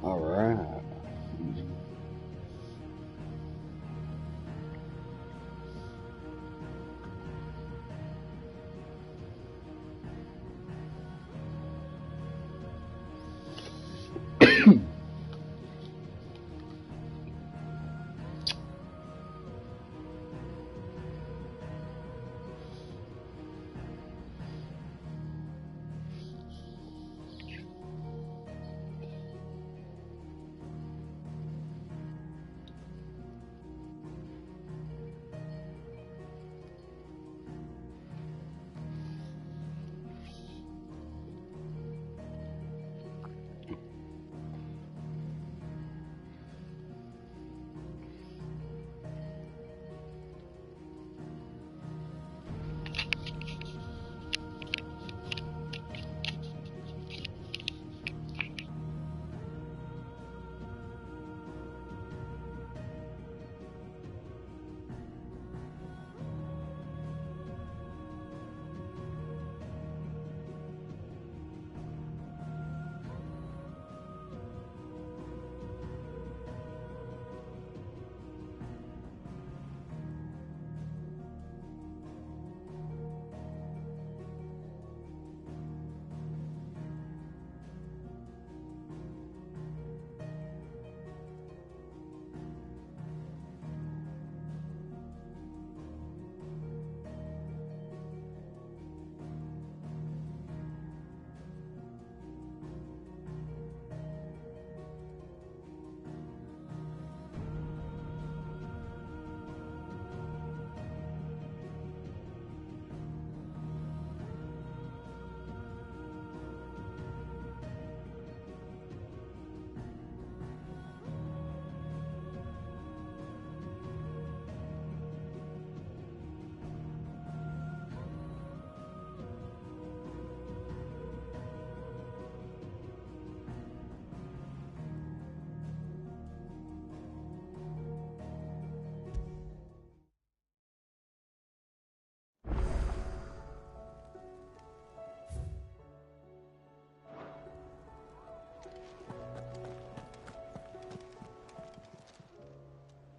All right.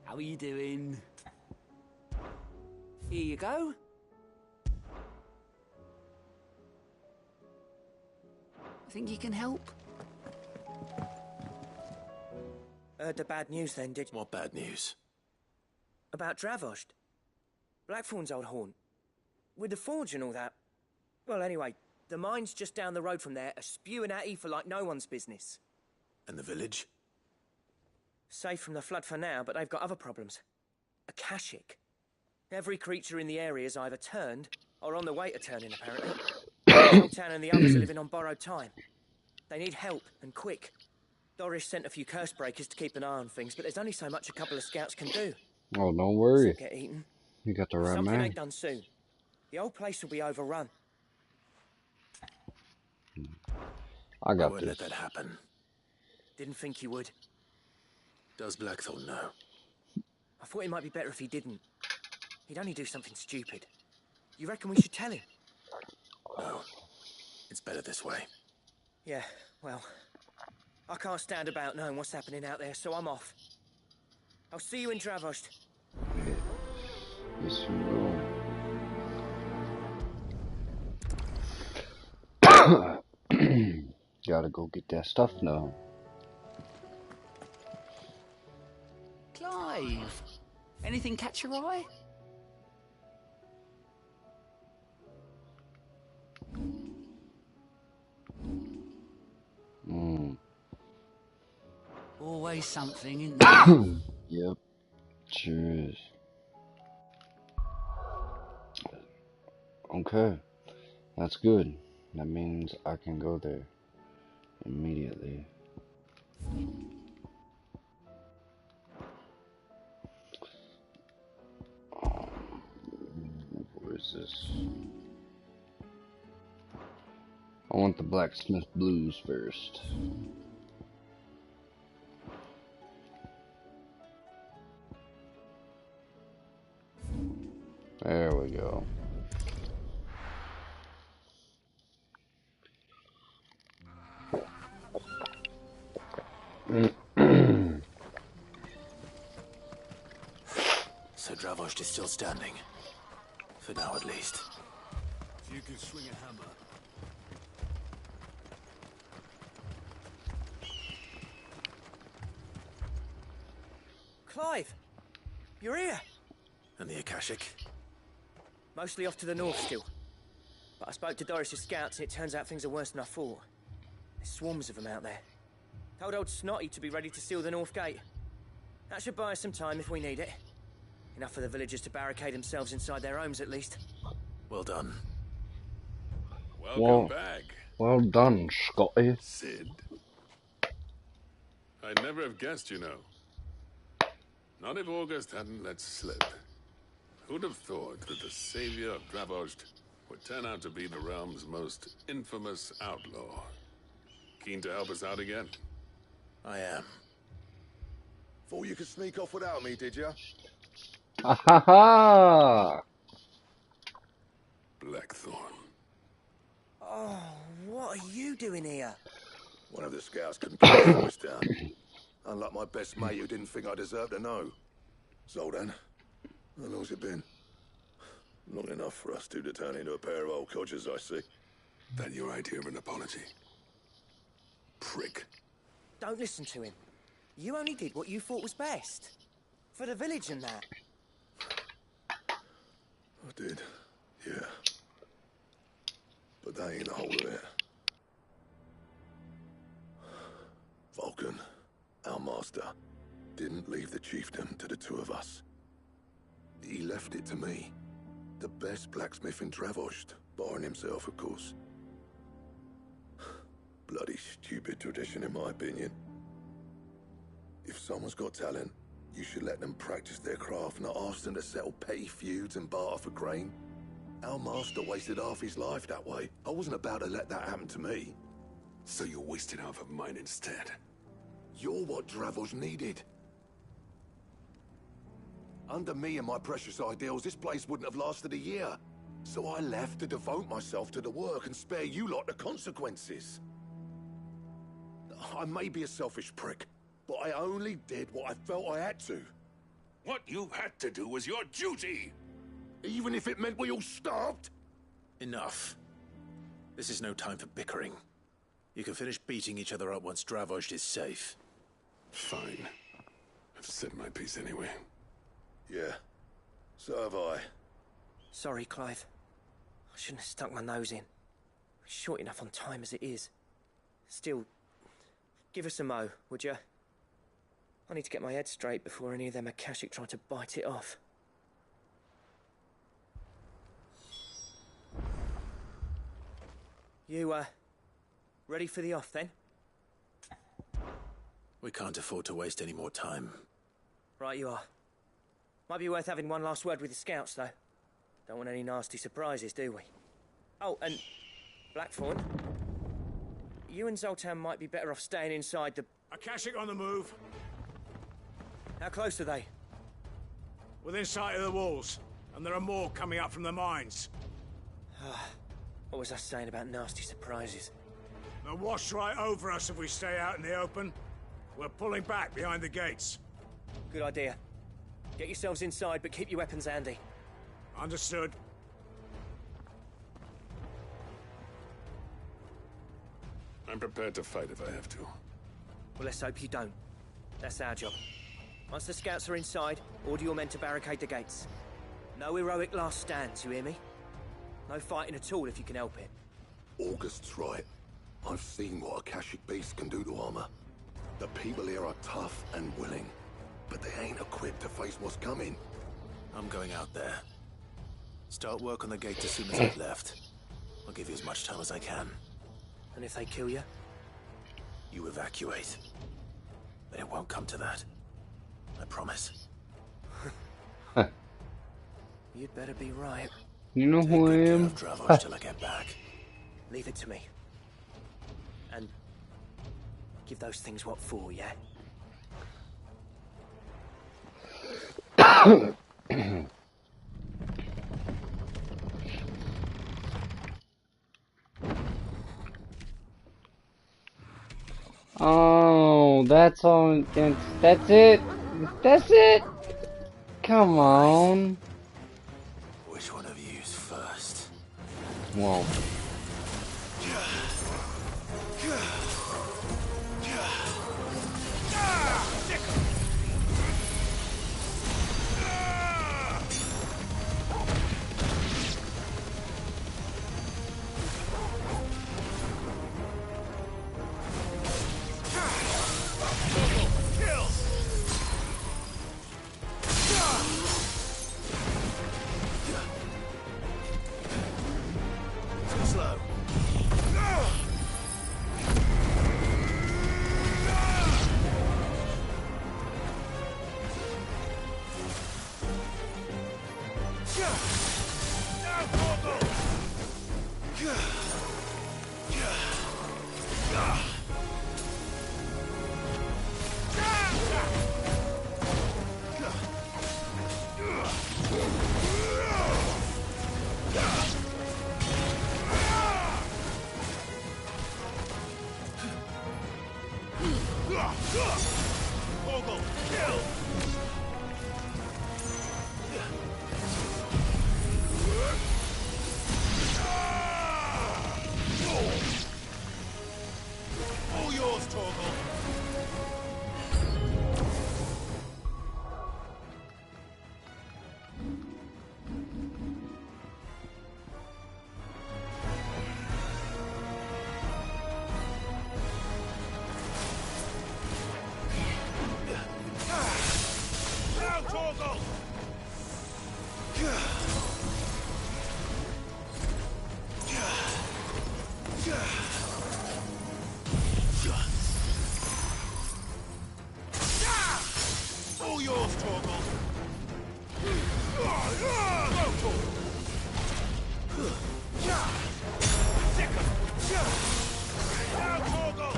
How are you doing? Here you go. Think you can help? Heard the bad news then, did you? What bad news? About Dravost. Blackthorn's old haunt. With the forge and all that. Well, anyway, the mines just down the road from there are spewing at Aoife like no one's business. And the village? Safe from the flood for now, but they've got other problems. Akashic. Every creature in the area is either turned or on the way to turning, apparently. Town and the others are living on borrowed time. They need help, and quick. Doris sent a few curse breakers to keep an eye on things, but there's only so much a couple of scouts can do. Oh, don't worry. Get eaten. You got the right Something man. ain't done soon. The old place will be overrun. I got won't this. let that happen. Didn't think you would. Does Blackthorn know? I thought it might be better if he didn't. He'd only do something stupid. You reckon we should tell him? No. It's better this way. Yeah, well, I can't stand about knowing what's happening out there, so I'm off. I'll see you in Dravost. Yes, we will. Gotta go get that stuff now. Clive, anything catch your eye? Always something, isn't there? Yep, sure is. Okay, that's good. That means I can go there immediately. Where is this? I want the blacksmith blues first. There we go. So Dravost is still standing. For now, at least. You can swing a hammer. Clive! You're here! And the Akashic? Mostly off to the north still. But I spoke to Doris's scouts and it turns out things are worse than I thought. There's swarms of them out there. Told old Snotty to be ready to seal the north gate. That should buy us some time if we need it. Enough for the villagers to barricade themselves inside their homes at least. Well done. Welcome back, Well done, Scotty. Sid. I'd never have guessed, you know. Not if August hadn't let slip. Who'd have thought that the savior of Dravost would turn out to be the realm's most infamous outlaw? Keen to help us out again? I am. Thought you could sneak off without me, did you? Ha ha ha! Blackthorn. Oh, what are you doing here? One of the scouts couldn't keep his voice down. Unlike my best mate who didn't think I deserved to know. Zoltan, how long's it been? Long enough for us two to turn into a pair of old codgers, I see. That your idea of an apology? Prick. Don't listen to him. You only did what you thought was best. For the village and that. I did, yeah. But that ain't the whole of it. Vulcan, our master, didn't leave the chiefdom to the two of us. He left it to me. The best blacksmith in Dravost, barring himself, of course. Bloody stupid tradition, in my opinion. If someone's got talent, you should let them practice their craft, not ask them to settle petty feuds and barter for grain. Our master wasted half his life that way. I wasn't about to let that happen to me. So you wasted half of mine instead. You're what Dravost needed. Under me and my precious ideals, this place wouldn't have lasted a year. So I left to devote myself to the work and spare you lot the consequences. I may be a selfish prick, but I only did what I felt I had to. What you had to do was your duty! Even if it meant we all starved? Enough. This is no time for bickering. You can finish beating each other up once Dravost is safe. Fine. I've said my piece anyway. Yeah, so have I. Sorry, Clive. I shouldn't have stuck my nose in. We're short enough on time as it is. Still, give us a mo, would you? I need to get my head straight before any of them Akashic try to bite it off. You, ready for the off, then? We can't afford to waste any more time. Right you are. Might be worth having one last word with the scouts, though. Don't want any nasty surprises, do we? Oh, and Blackthorn, you and Zoltan might be better off staying inside the... Akashic on the move. How close are they? Within sight of the walls. And there are more coming up from the mines. What was I saying about nasty surprises? They'll wash right over us if we stay out in the open. We're pulling back behind the gates. Good idea. Get yourselves inside, but keep your weapons handy. Understood. I'm prepared to fight if I have to. Well, let's hope you don't. That's our job. Once the scouts are inside, order your men to barricade the gates. No heroic last stands, you hear me? No fighting at all if you can help it. August's right. I've seen what Akashic beasts can do to armor. The people here are tough and willing, but they ain't equipped to face what's coming. I'm going out there. Start work on the gate as soon as I've left. I'll give you as much time as I can. And if they kill you? You evacuate. But it won't come to that. I promise. You'd better be right. You know who I Take good care am? of Dravost till I get back. Leave it to me. And give those things what for, yeah? Oh, that's all. That's it. That's it. Come on. Which one of you's first? Well, Too slow. Torgal, kill! All yours, Torgal. Now, Torgal! All yours, Torgal. Go, Torgal. Sick 'em. Now, Torgal.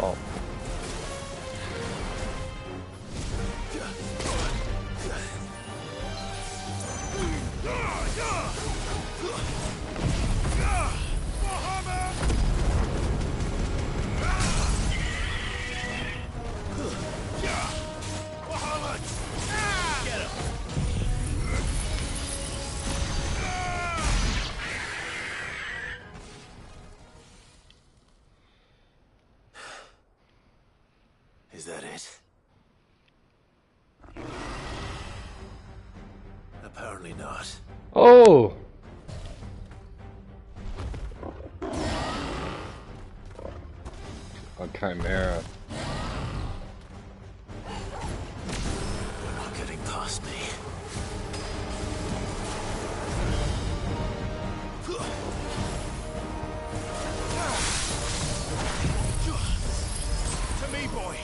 oh, Is that it? Apparently not. oh. A chimera. You're not getting past me. To me, boy.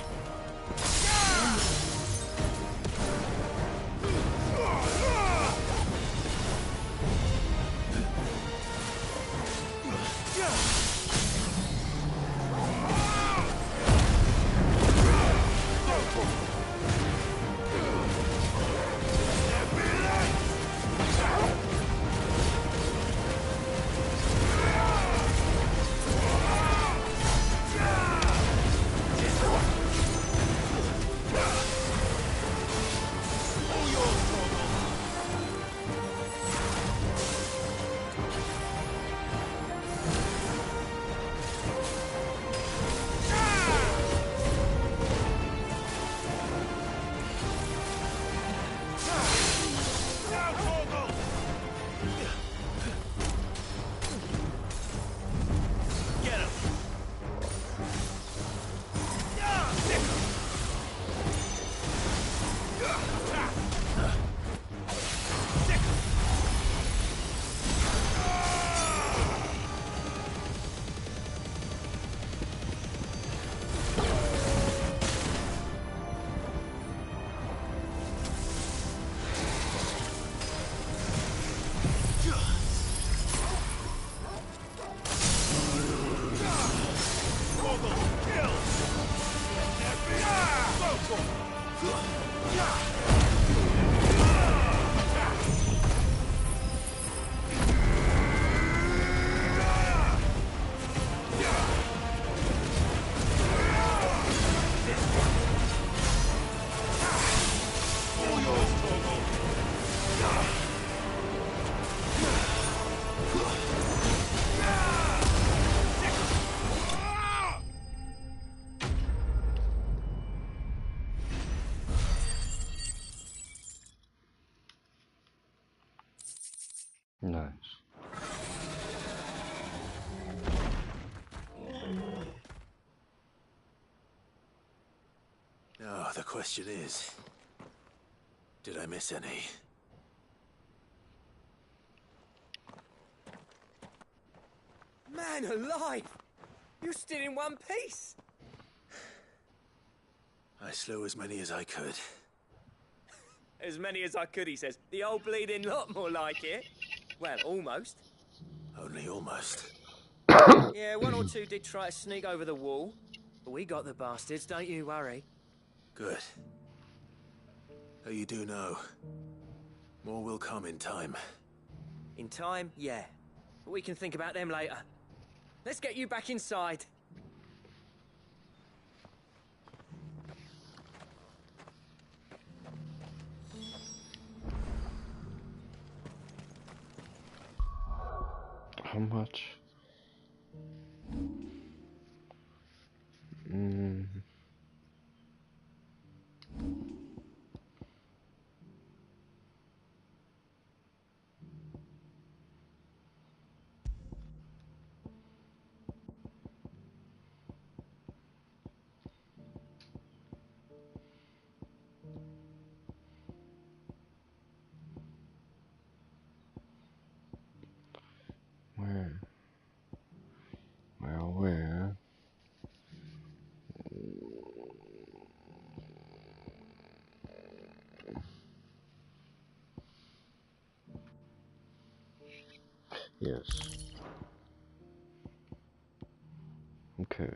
Nice. Now, the question is, did I miss any? Man alive! You're still in one piece! I slew as many as I could. As many as I could, he says. The old bleeding lot, more like it. Well, almost. Only almost. Yeah, one or two did try to sneak over the wall. But we got the bastards, don't you worry. Good. Though you do know, more will come in time. In time, yeah. But we can think about them later. Let's get you back inside. How much? Where? Well, where? Yes. Okay.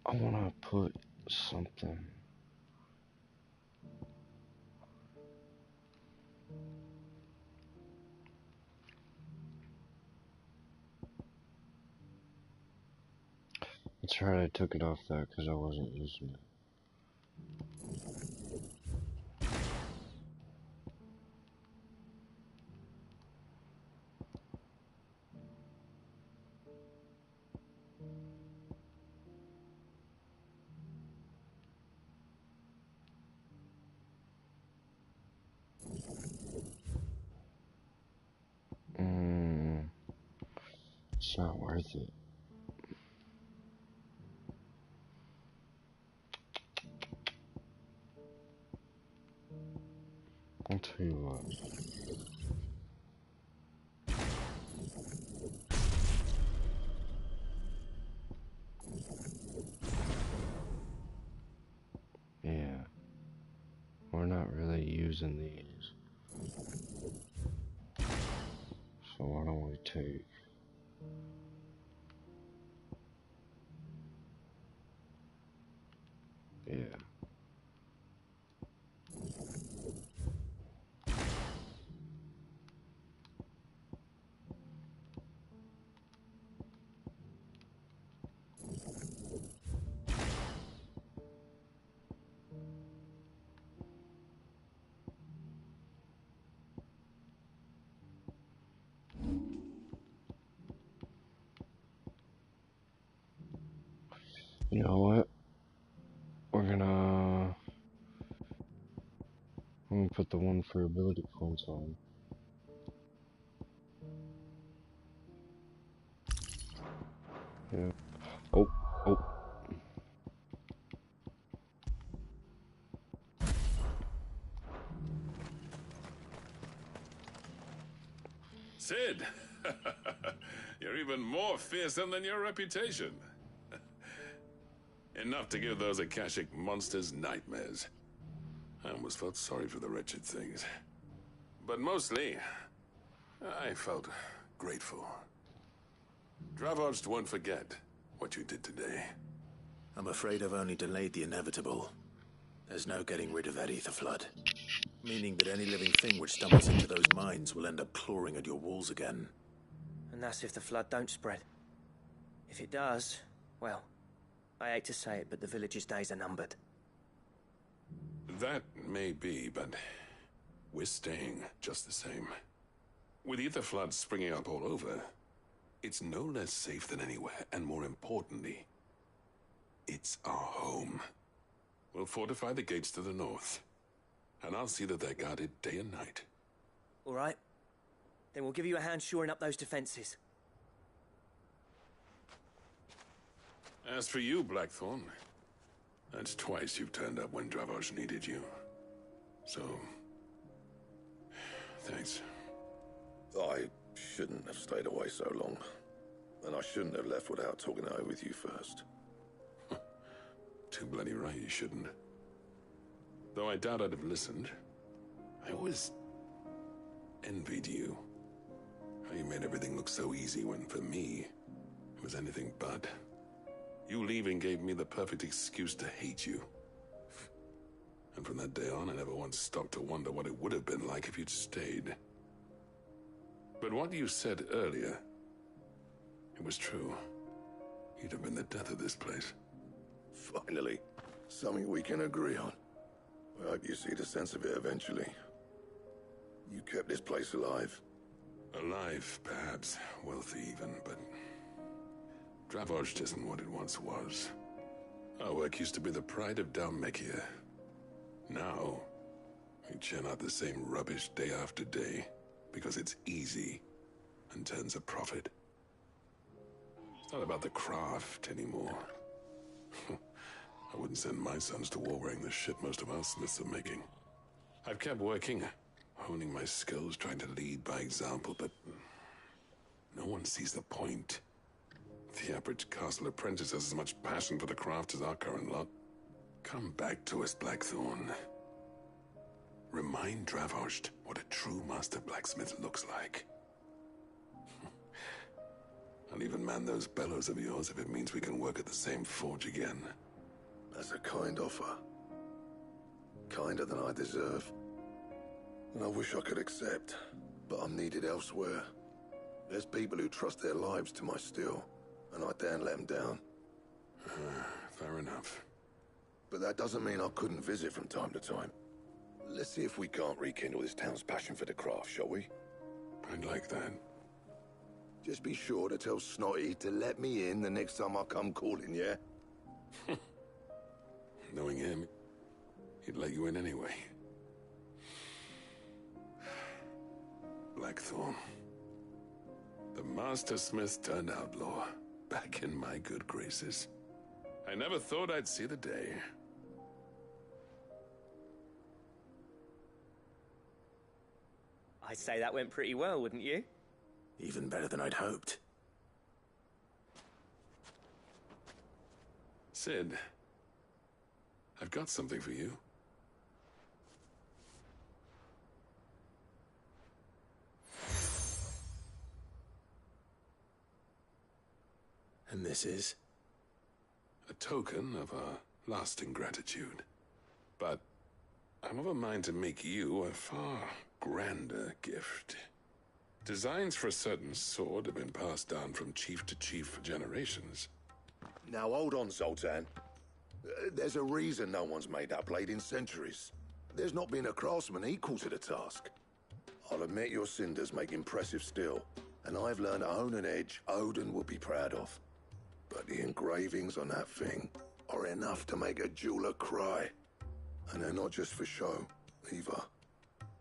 I wanna put something. That's right, I took it off there because I wasn't using it. It's not worth it. I'll tell you what. Yeah. We're not really using these. So why don't we take... Yeah. You know what? I'm gonna put the one for ability points on. Yeah. Oh. Sid! You're even more fearsome than your reputation. Enough to give those Akashic monsters nightmares. I almost felt sorry for the wretched things. But mostly, I felt grateful. Dravoged won't forget what you did today. I'm afraid I've only delayed the inevitable. There's no getting rid of that ether flood. Meaning that any living thing which stumbles into those mines will end up clawing at your walls again. And that's if the flood don't spread. If it does, well, I hate to say it, but the village's days are numbered. That may be, but we're staying just the same. With ether floods springing up all over, it's no less safe than anywhere, and more importantly, it's our home. We'll fortify the gates to the north, and I'll see that they're guarded day and night. All right. Then we'll give you a hand shoring up those defenses. As for you, Blackthorn, that's twice you've turned up when Dravos needed you. So, thanks. I shouldn't have stayed away so long. And I shouldn't have left without talking it over with you first. Too bloody right you shouldn't. Though I doubt I'd have listened. I always envied you. How you made everything look so easy when, for me, it was anything but. You leaving gave me the perfect excuse to hate you. And from that day on, I never once stopped to wonder what it would have been like if you'd stayed. But what you said earlier, it was true. You'd have been the death of this place. Finally, something we can agree on. I hope you see the sense of it eventually. You kept this place alive. Alive, perhaps. Wealthy even, but... Dravoged isn't what it once was. Our work used to be the pride of Dhalmekia. Now, we churn out the same rubbish day after day, because it's easy and turns a profit. It's not about the craft anymore. I wouldn't send my sons to war wearing the shit most of our smiths are making. I've kept working, honing my skills, trying to lead by example, but no one sees the point. The average castle apprentice has as much passion for the craft as our current lot. Come back to us, Blackthorn. Remind Dravoged what a true master blacksmith looks like. I'll even man those bellows of yours if it means we can work at the same forge again. That's a kind offer. Kinder than I deserve. And I wish I could accept, but I'm needed elsewhere. There's people who trust their lives to my steel, and I daren't let them down. Fair enough. But that doesn't mean I couldn't visit from time to time. Let's see if we can't rekindle this town's passion for the craft, shall we? I'd like that. Just be sure to tell Snotty to let me in the next time I come calling, yeah? Knowing him, he'd let you in anyway. Blackthorn. The Master Smith turned outlaw, back in my good graces. I never thought I'd see the day. I'd say that went pretty well, wouldn't you? Even better than I'd hoped. Sid, I've got something for you. And this is? A token of our lasting gratitude. But I'm of a mind to make you a far grander gift. Designs for a certain sword have been passed down from chief to chief for generations. Now hold on, Zoltan. There's a reason no one's made that blade in centuries. There's not been a craftsman equal to the task. I'll admit your cinders make impressive steel, and I've learned to own an edge Odin will be proud of. But the engravings on that thing are enough to make a jeweler cry. And they're not just for show, either.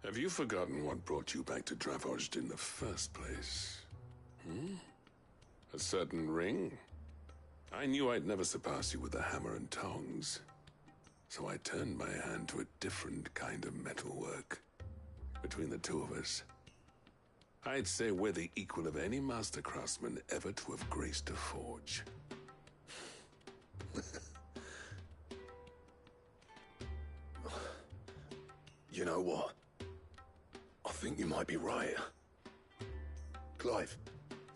Have you forgotten what brought you back to Dravozd in the first place? A certain ring? I knew I'd never surpass you with the hammer and tongs. So I turned my hand to a different kind of metalwork. Between the two of us, I'd say we're the equal of any master craftsman ever to have graced a forge. You know what? I think you might be right. Clive,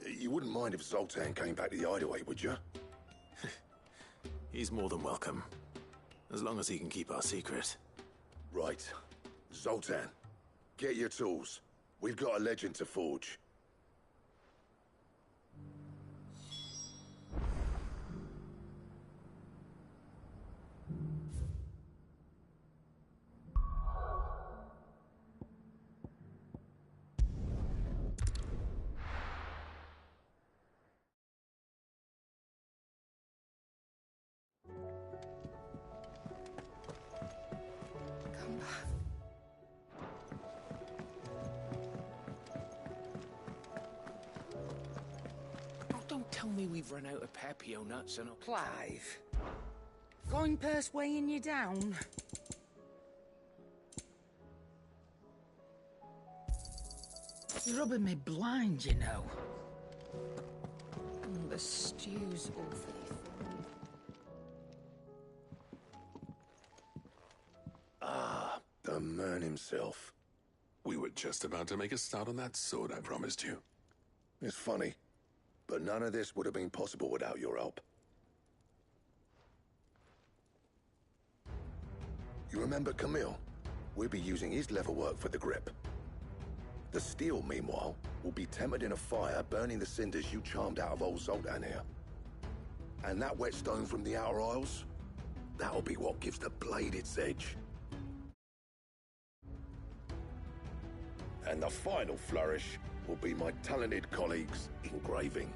you wouldn't mind if Zoltan came back to the Hideaway, would you? He's more than welcome. As long as he can keep our secret. Right. Zoltan, get your tools. We've got a legend to forge. Come back. Oh, don't tell me we've run out of Papio nuts and... Clive, going purse weighing you down? You're rubbing me blind, you know. The stew's awfully thin. The man himself. We were just about to make a start on that sword I promised you. It's funny, but none of this would have been possible without your help. You remember Camille? We'll be using his leatherwork for the grip. The steel, meanwhile, will be tempered in a fire, burning the cinders you charmed out of old Zoltan here. And that whetstone from the Outer Isles, that'll be what gives the blade its edge. And the final flourish will be my talented colleagues' engraving.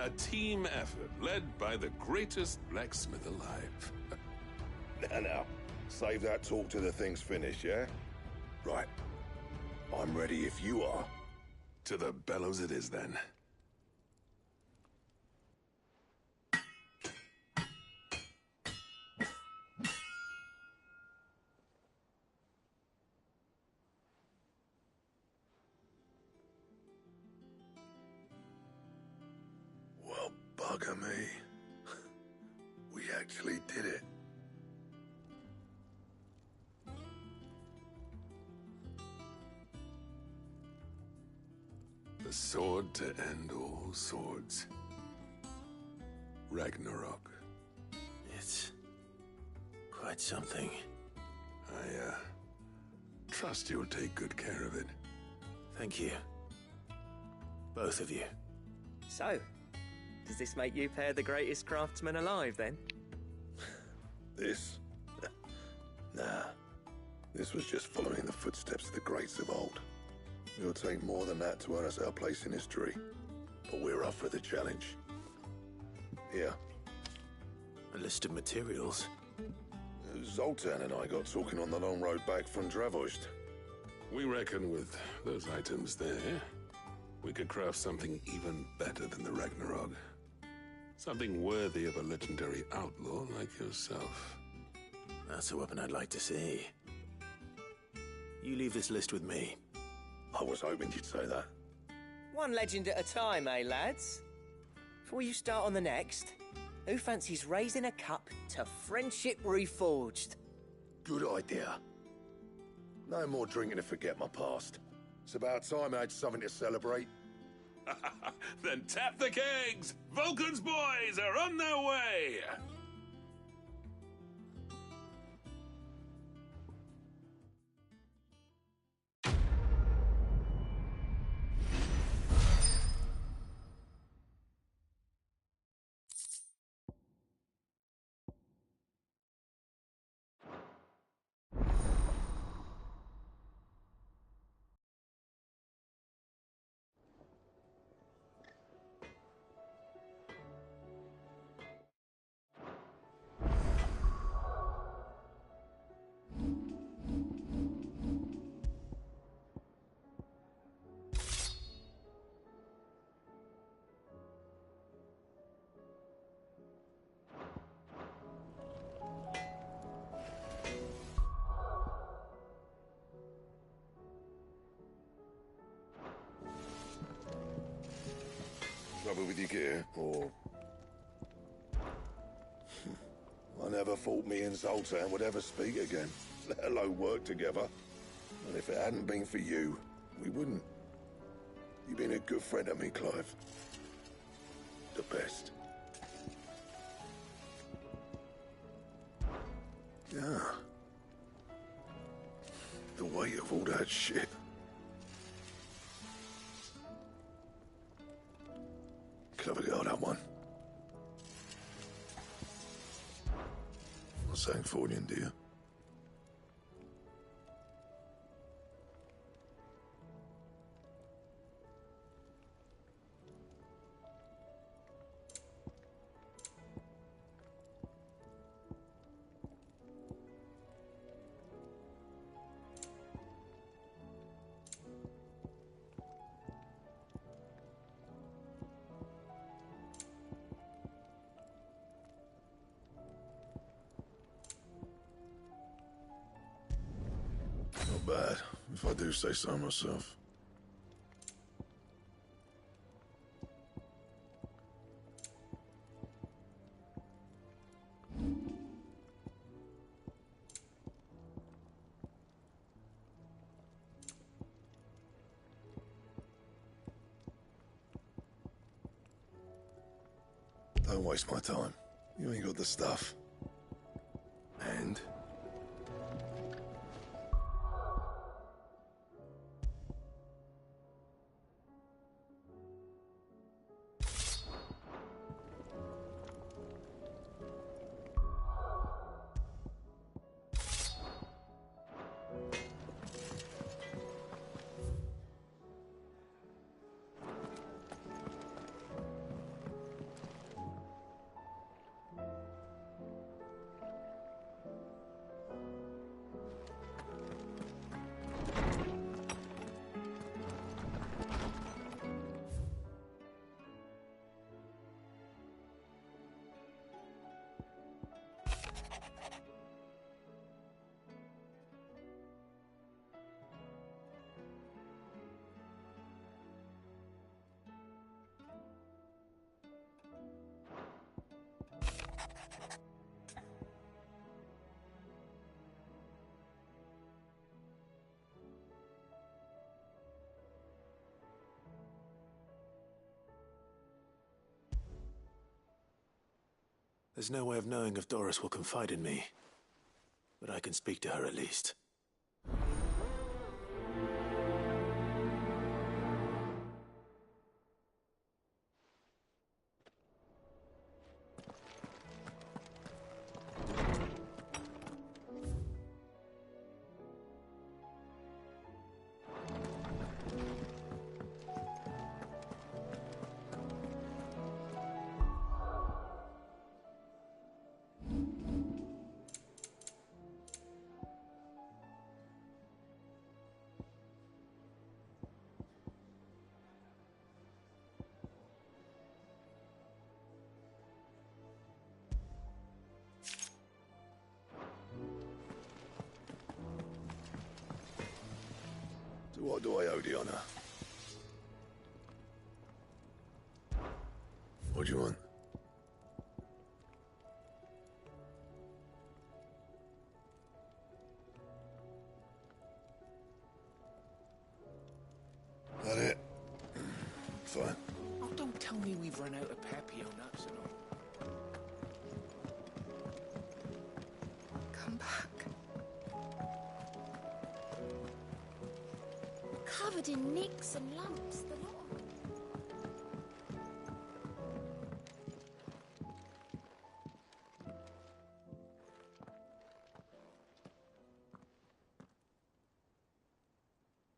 A team effort led by the greatest blacksmith alive. Now, save that talk till the thing's finished, yeah? Right. I'm ready if you are. To the bellows it is, then. Well, bugger me. We actually did it. The sword to end all swords. Ragnarok. It's quite something. I, trust you'll take good care of it. Thank you. Both of you. So, does this make you pair the greatest craftsmen alive, then? This? Nah. This was just following the footsteps of the greats of old. It'll take more than that to earn us our place in history. But we're up for the challenge. Here. A list of materials. Zoltan and I got talking on the long road back from Dravozd. We reckon with those items there, we could craft something even better than the Ragnarok. Something worthy of a legendary outlaw like yourself. That's a weapon I'd like to see. You leave this list with me. I was hoping you'd say that. One legend at a time, eh, lads? Before you start on the next, who fancies raising a cup to Friendship Reforged? Good idea. No more drinking to forget my past. It's about time I had something to celebrate. Then tap the kegs! Vulcan's boys are on their way! Trouble with your gear, or... I never thought me and Zoltan would ever speak again, let alone work together. And if it hadn't been for you, we wouldn't. You've been a good friend to me, Clive. The best. Yeah. The weight of all that shit. Clever girl, that one. Not saying for you, dear. Not bad, if I do say so myself. Don't waste my time. You ain't got the stuff. And... There's no way of knowing if Doris will confide in me, but I can speak to her at least. To what do I owe the honor? What do you want? That it? Fine. Oh, don't tell me we've run out of Papio nuts and all. Come back. Covered in nicks and lumps, the lot of them.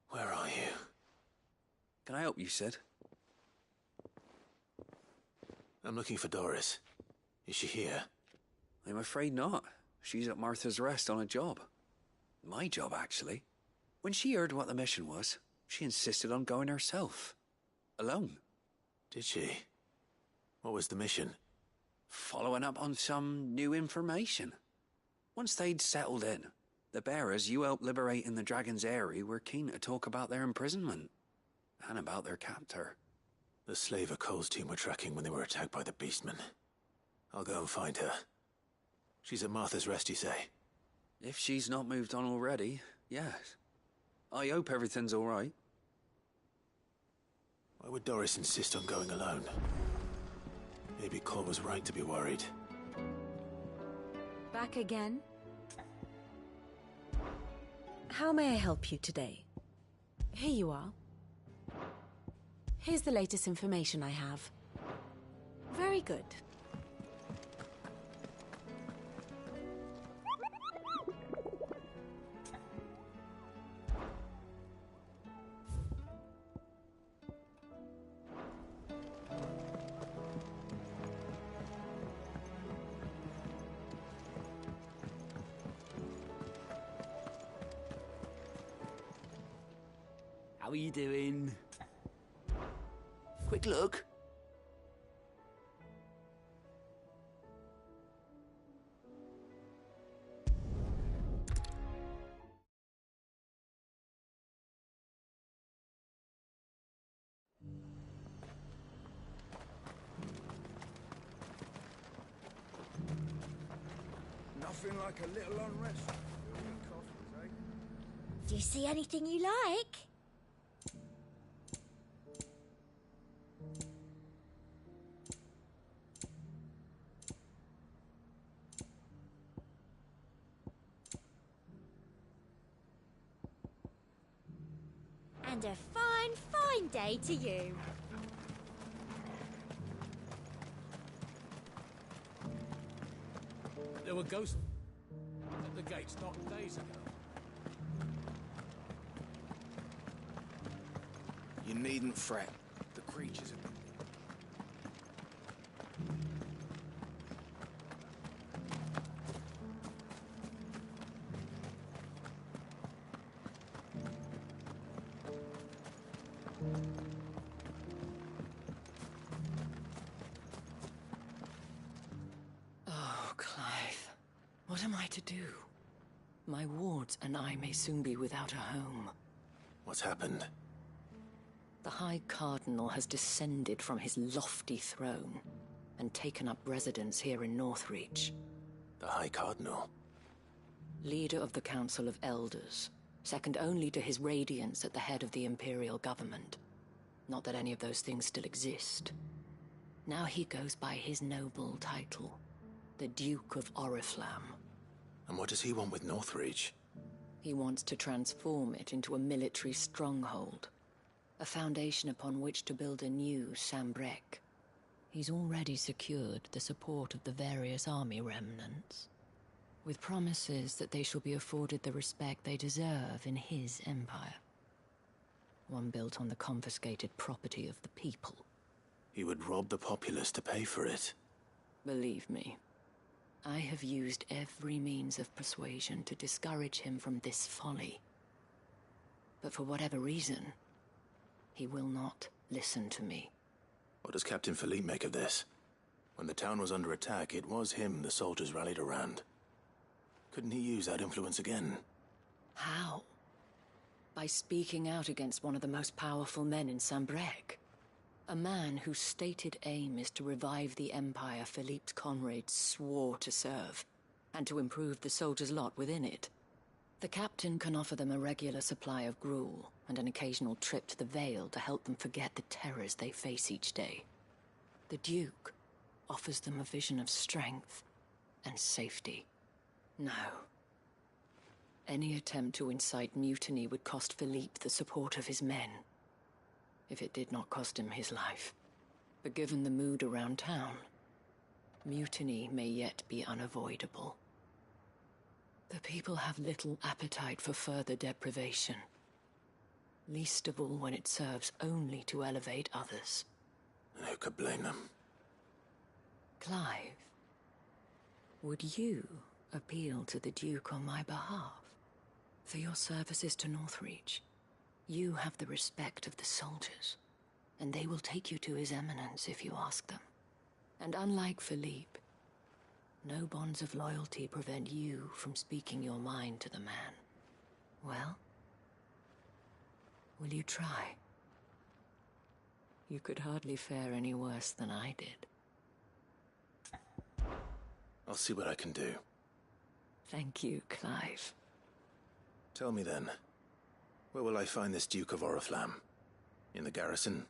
Where are you? Can I help you, Sid? I'm looking for Doris. Is she here? I'm afraid not. She's at Martha's Rest on a job. My job, actually. When she heard what the mission was, she insisted on going herself. Alone. Did she? What was the mission? Following up on some new information. Once they'd settled in, the bearers you helped liberate in the Dragon's Eyrie were keen to talk about their imprisonment. And about their captor. The slaver Cole's team were tracking when they were attacked by the Beastmen. I'll go and find her. She's at Martha's Rest, you say? If she's not moved on already, yes. I hope everything's all right. Why would Doris insist on going alone? Maybe Cole was right to be worried. Back again? How may I help you today? Here you are. Here's the latest information I have. Very good. How are you doing? Quick look. Nothing like a little unrest. Do you see anything you like? And a fine, fine day to you. There were ghosts at the gates not days ago. You needn't fret. The creatures have been... Oh, Clive. What am I to do? My wards and I may soon be without a home. What's happened? The High Cardinal has descended from his lofty throne and taken up residence here in Northreach. The High Cardinal? Leader of the Council of Elders, second only to his Radiance at the head of the Imperial government. Not that any of those things still exist. Now he goes by his noble title, the Duke of Oriflamme. And what does he want with Northreach? He wants to transform it into a military stronghold, a foundation upon which to build a new Sambrec. He's already secured the support of the various army remnants, with promises that they shall be afforded the respect they deserve in his empire. One built on the confiscated property of the people. He would rob the populace to pay for it. Believe me, I have used every means of persuasion to discourage him from this folly. But for whatever reason, he will not listen to me. What does Captain Philippe make of this? When the town was under attack, it was him the soldiers rallied around. Couldn't he use that influence again? How? by speaking out against one of the most powerful men in Sambrec. A man whose stated aim is to revive the empire Philippe's comrades swore to serve, and to improve the soldiers' lot within it. The captain can offer them a regular supply of gruel, and an occasional trip to the Vale to help them forget the terrors they face each day. The Duke offers them a vision of strength and safety. No. Any attempt to incite mutiny would cost Philippe the support of his men, if it did not cost him his life. But given the mood around town, mutiny may yet be unavoidable. The people have little appetite for further deprivation, least of all when it serves only to elevate others. And who could blame them? Clive, would you appeal to the Duke on my behalf? For your services to Northreach, you have the respect of the soldiers, and they will take you to His Eminence if you ask them. And unlike Philippe, no bonds of loyalty prevent you from speaking your mind to the man. Well, will you try? You could hardly fare any worse than I did. I'll see what I can do. Thank you, Clive. Tell me then, where will I find this Duke of Oriflamme? In the garrison?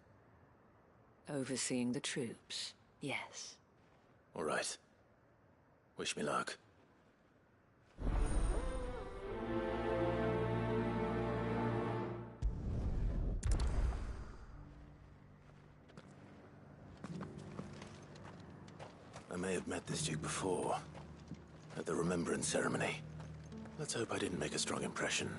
Overseeing the troops, yes. All right. Wish me luck. I may have met this Duke before, at the Remembrance Ceremony. Let's hope I didn't make a strong impression.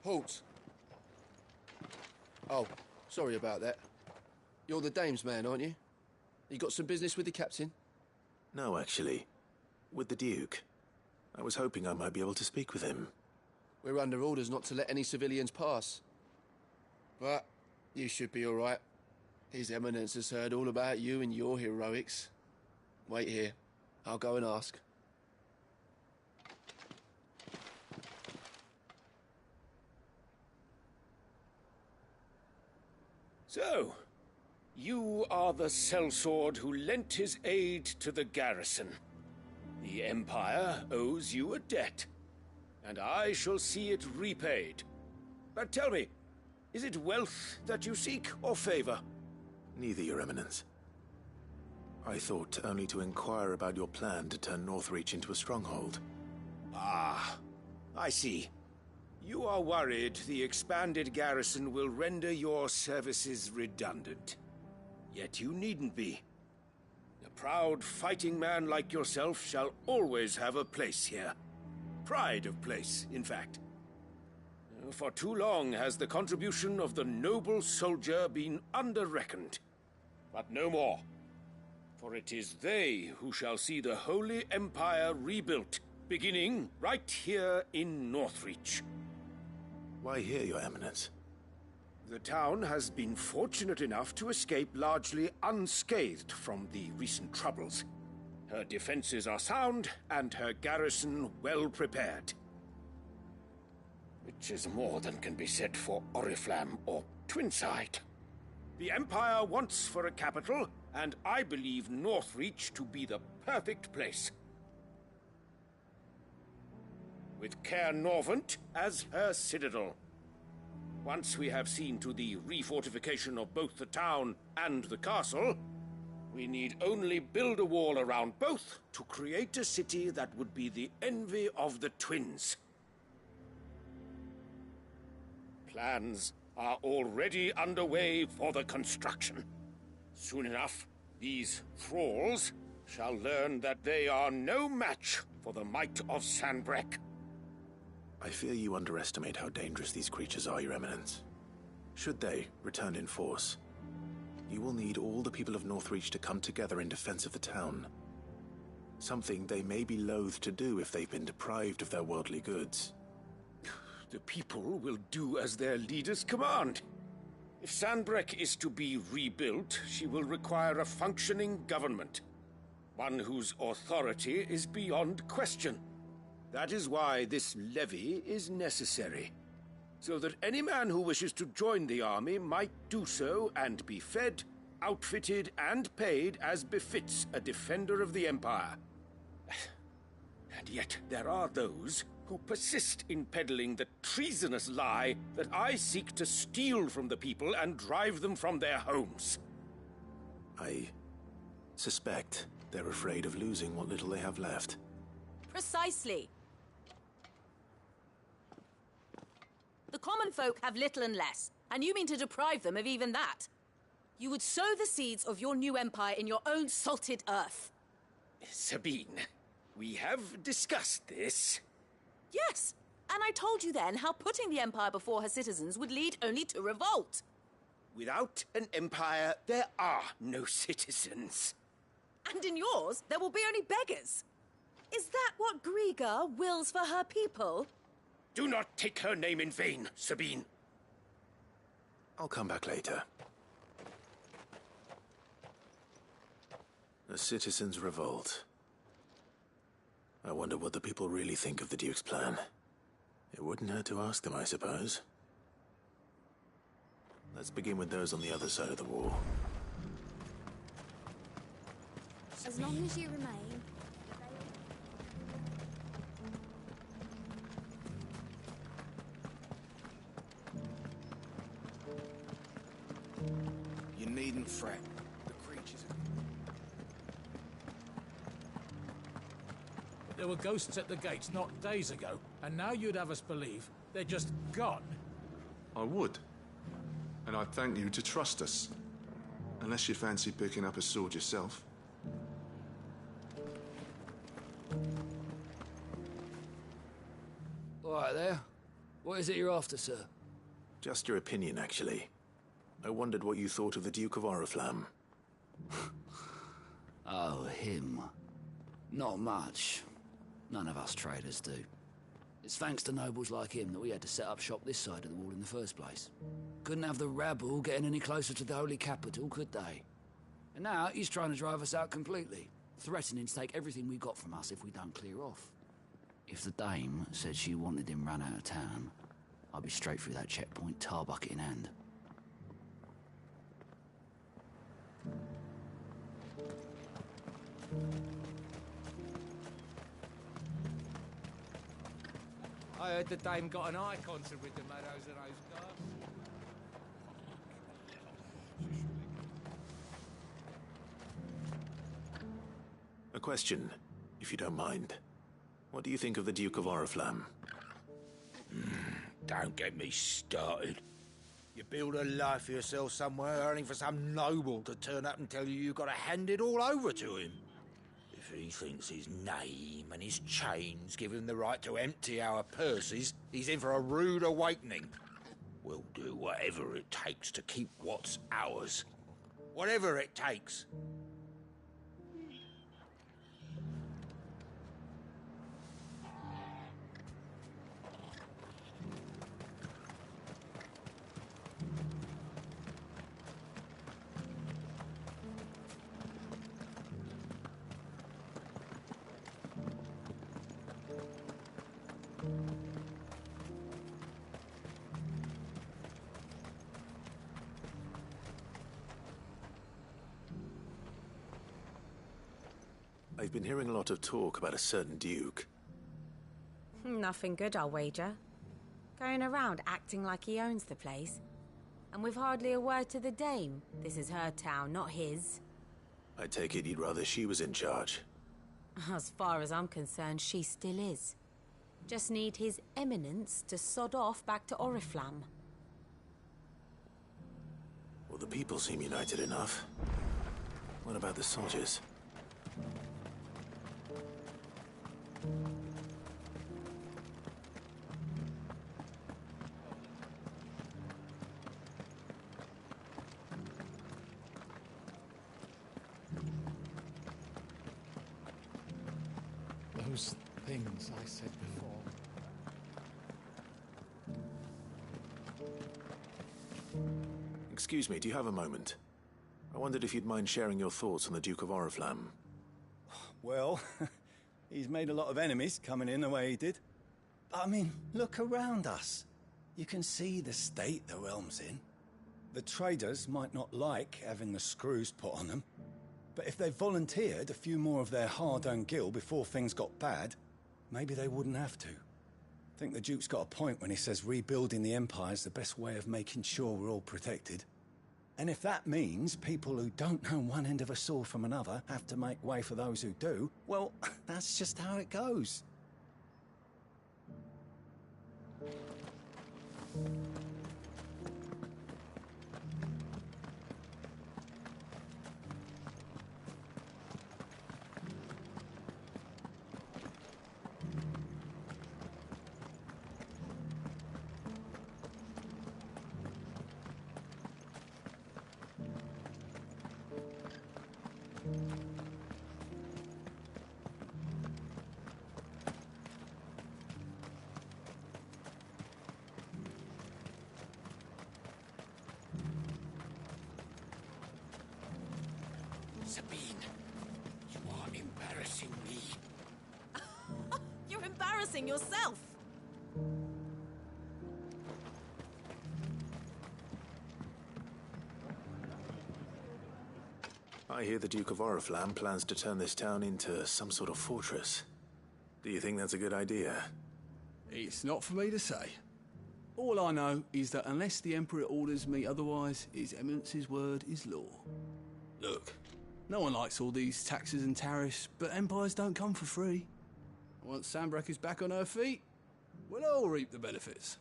Halt! Oh, sorry about that. You're the dame's man, aren't you? You got some business with the captain? No, actually. With the Duke. I was hoping I might be able to speak with him. We're under orders not to let any civilians pass. But you should be all right. His Eminence has heard all about you and your heroics. Wait here. I'll go and ask. So, you are the sellsword who lent his aid to the garrison. The Empire owes you a debt, and I shall see it repaid. But tell me, is it wealth that you seek, or favor? Neither, Your Eminence. I thought only to inquire about your plan to turn Northreach into a stronghold. Ah, I see. You are worried the expanded garrison will render your services redundant. Yet you needn't be. A proud fighting man like yourself shall always have a place here. Pride of place, in fact. For too long has the contribution of the noble soldier been under-reckoned. But no more. For it is they who shall see the Holy Empire rebuilt, beginning right here in Northreach. Why here, Your Eminence? The town has been fortunate enough to escape largely unscathed from the recent troubles. Her defenses are sound, and her garrison well prepared. Which is more than can be said for Oriflamme or Twinside. The Empire wants for a capital, and I believe Northreach to be the perfect place. With Caer Norvent as her citadel. Once we have seen to the refortification of both the town and the castle, we need only build a wall around both to create a city that would be the envy of the twins. Plans are already underway for the construction. Soon enough, these thralls shall learn that they are no match for the might of Sanbreque. I fear you underestimate how dangerous these creatures are, Your Eminence. Should they return in force, you will need all the people of Northreach to come together in defense of the town. Something they may be loath to do if they've been deprived of their worldly goods. The people will do as their leaders command. If Sanbreque is to be rebuilt, she will require a functioning government. One whose authority is beyond question. That is why this levy is necessary. So that any man who wishes to join the army might do so and be fed, outfitted, and paid as befits a defender of the Empire. And yet there are those who persist in peddling the treasonous lie that I seek to steal from the people and drive them from their homes. I suspect they're afraid of losing what little they have left. Precisely. The common folk have little and less, and you mean to deprive them of even that. You would sow the seeds of your new empire in your own salted earth. Sabine, we have discussed this. Yes, and I told you then how putting the empire before her citizens would lead only to revolt. Without an empire, there are no citizens. And in yours, there will be only beggars. Is that what Griga wills for her people? Do not take her name in vain, Sabine. I'll come back later. The citizens revolt. I wonder what the people really think of the Duke's plan. It wouldn't hurt to ask them, I suppose. Let's begin with those on the other side of the wall. As long as you remain... You needn't fret. The creatures are... There were ghosts at the gates not days ago, and now you'd have us believe they're just gone. I would. And I'd thank you to trust us. Unless you fancy picking up a sword yourself. All right there. What is it you're after, sir? Just your opinion, actually. I wondered what you thought of the Duke of Oriflamme. Oh, him. Not much. None of us traders do. It's thanks to nobles like him that we had to set up shop this side of the wall in the first place. Couldn't have the rabble getting any closer to the holy capital, could they? And now he's trying to drive us out completely, threatening to take everything we got from us if we don't clear off. If the dame said she wanted him run out of town, I'd be straight through that checkpoint, tar bucket in hand. I heard the dame got an eye concert with the Meadows and those guys. A question, if you don't mind. What do you think of the Duke of Oriflamme? Don't get me started. You build a life for yourself somewhere, only for some noble to turn up and tell you you've got to hand it all over to him. If he thinks his name and his chains give him the right to empty our purses, he's in for a rude awakening. We'll do whatever it takes to keep what's ours. Whatever it takes. I've been hearing a lot of talk about a certain Duke. Nothing good, I'll wager. Going around acting like he owns the place. And with hardly a word to the dame. This is her town, not his. I take it you'd rather she was in charge. As far as I'm concerned, she still is. Just need his eminence to sod off back to Oriflamme. Well, the people seem united enough. What about the soldiers? Those things I said before. Excuse me, do you have a moment? I wondered if you'd mind sharing your thoughts on the Duke of Oriflamme. Well, he's made a lot of enemies coming in the way he did. But I mean, look around us. You can see the state the realm's in. The traders might not like having the screws put on them, but if they volunteered a few more of their hard-earned gil before things got bad, maybe they wouldn't have to. I think the Duke's got a point when he says rebuilding the Empire's the best way of making sure we're all protected. And if that means people who don't know one end of a sword from another have to make way for those who do, well, that's just how it goes. Sabine, you are embarrassing me. You're embarrassing yourself. I hear the Duke of Oriflamme plans to turn this town into some sort of fortress. Do you think that's a good idea? It's not for me to say. All I know is that unless the Emperor orders me otherwise, His Eminence's word is law. Look, no one likes all these taxes and tariffs, but empires don't come for free. Once Sanbreque is back on her feet, we'll all reap the benefits.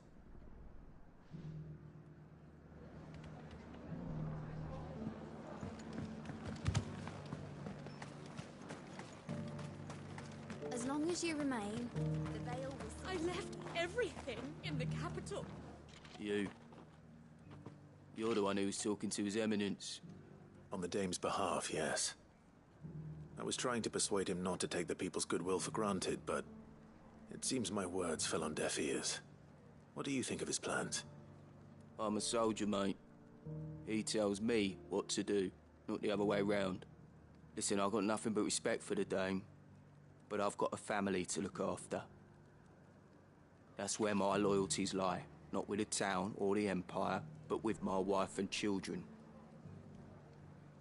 As long as you remain, the Veil will... I left everything in the capital. You're the one who was talking to His Eminence. On the Dame's behalf, yes. I was trying to persuade him not to take the people's goodwill for granted, but it seems my words fell on deaf ears. What do you think of his plans? I'm a soldier, mate. He tells me what to do, not the other way round. Listen, I've got nothing but respect for the Dame, but I've got a family to look after. That's where my loyalties lie, not with the town or the Empire, but with my wife and children.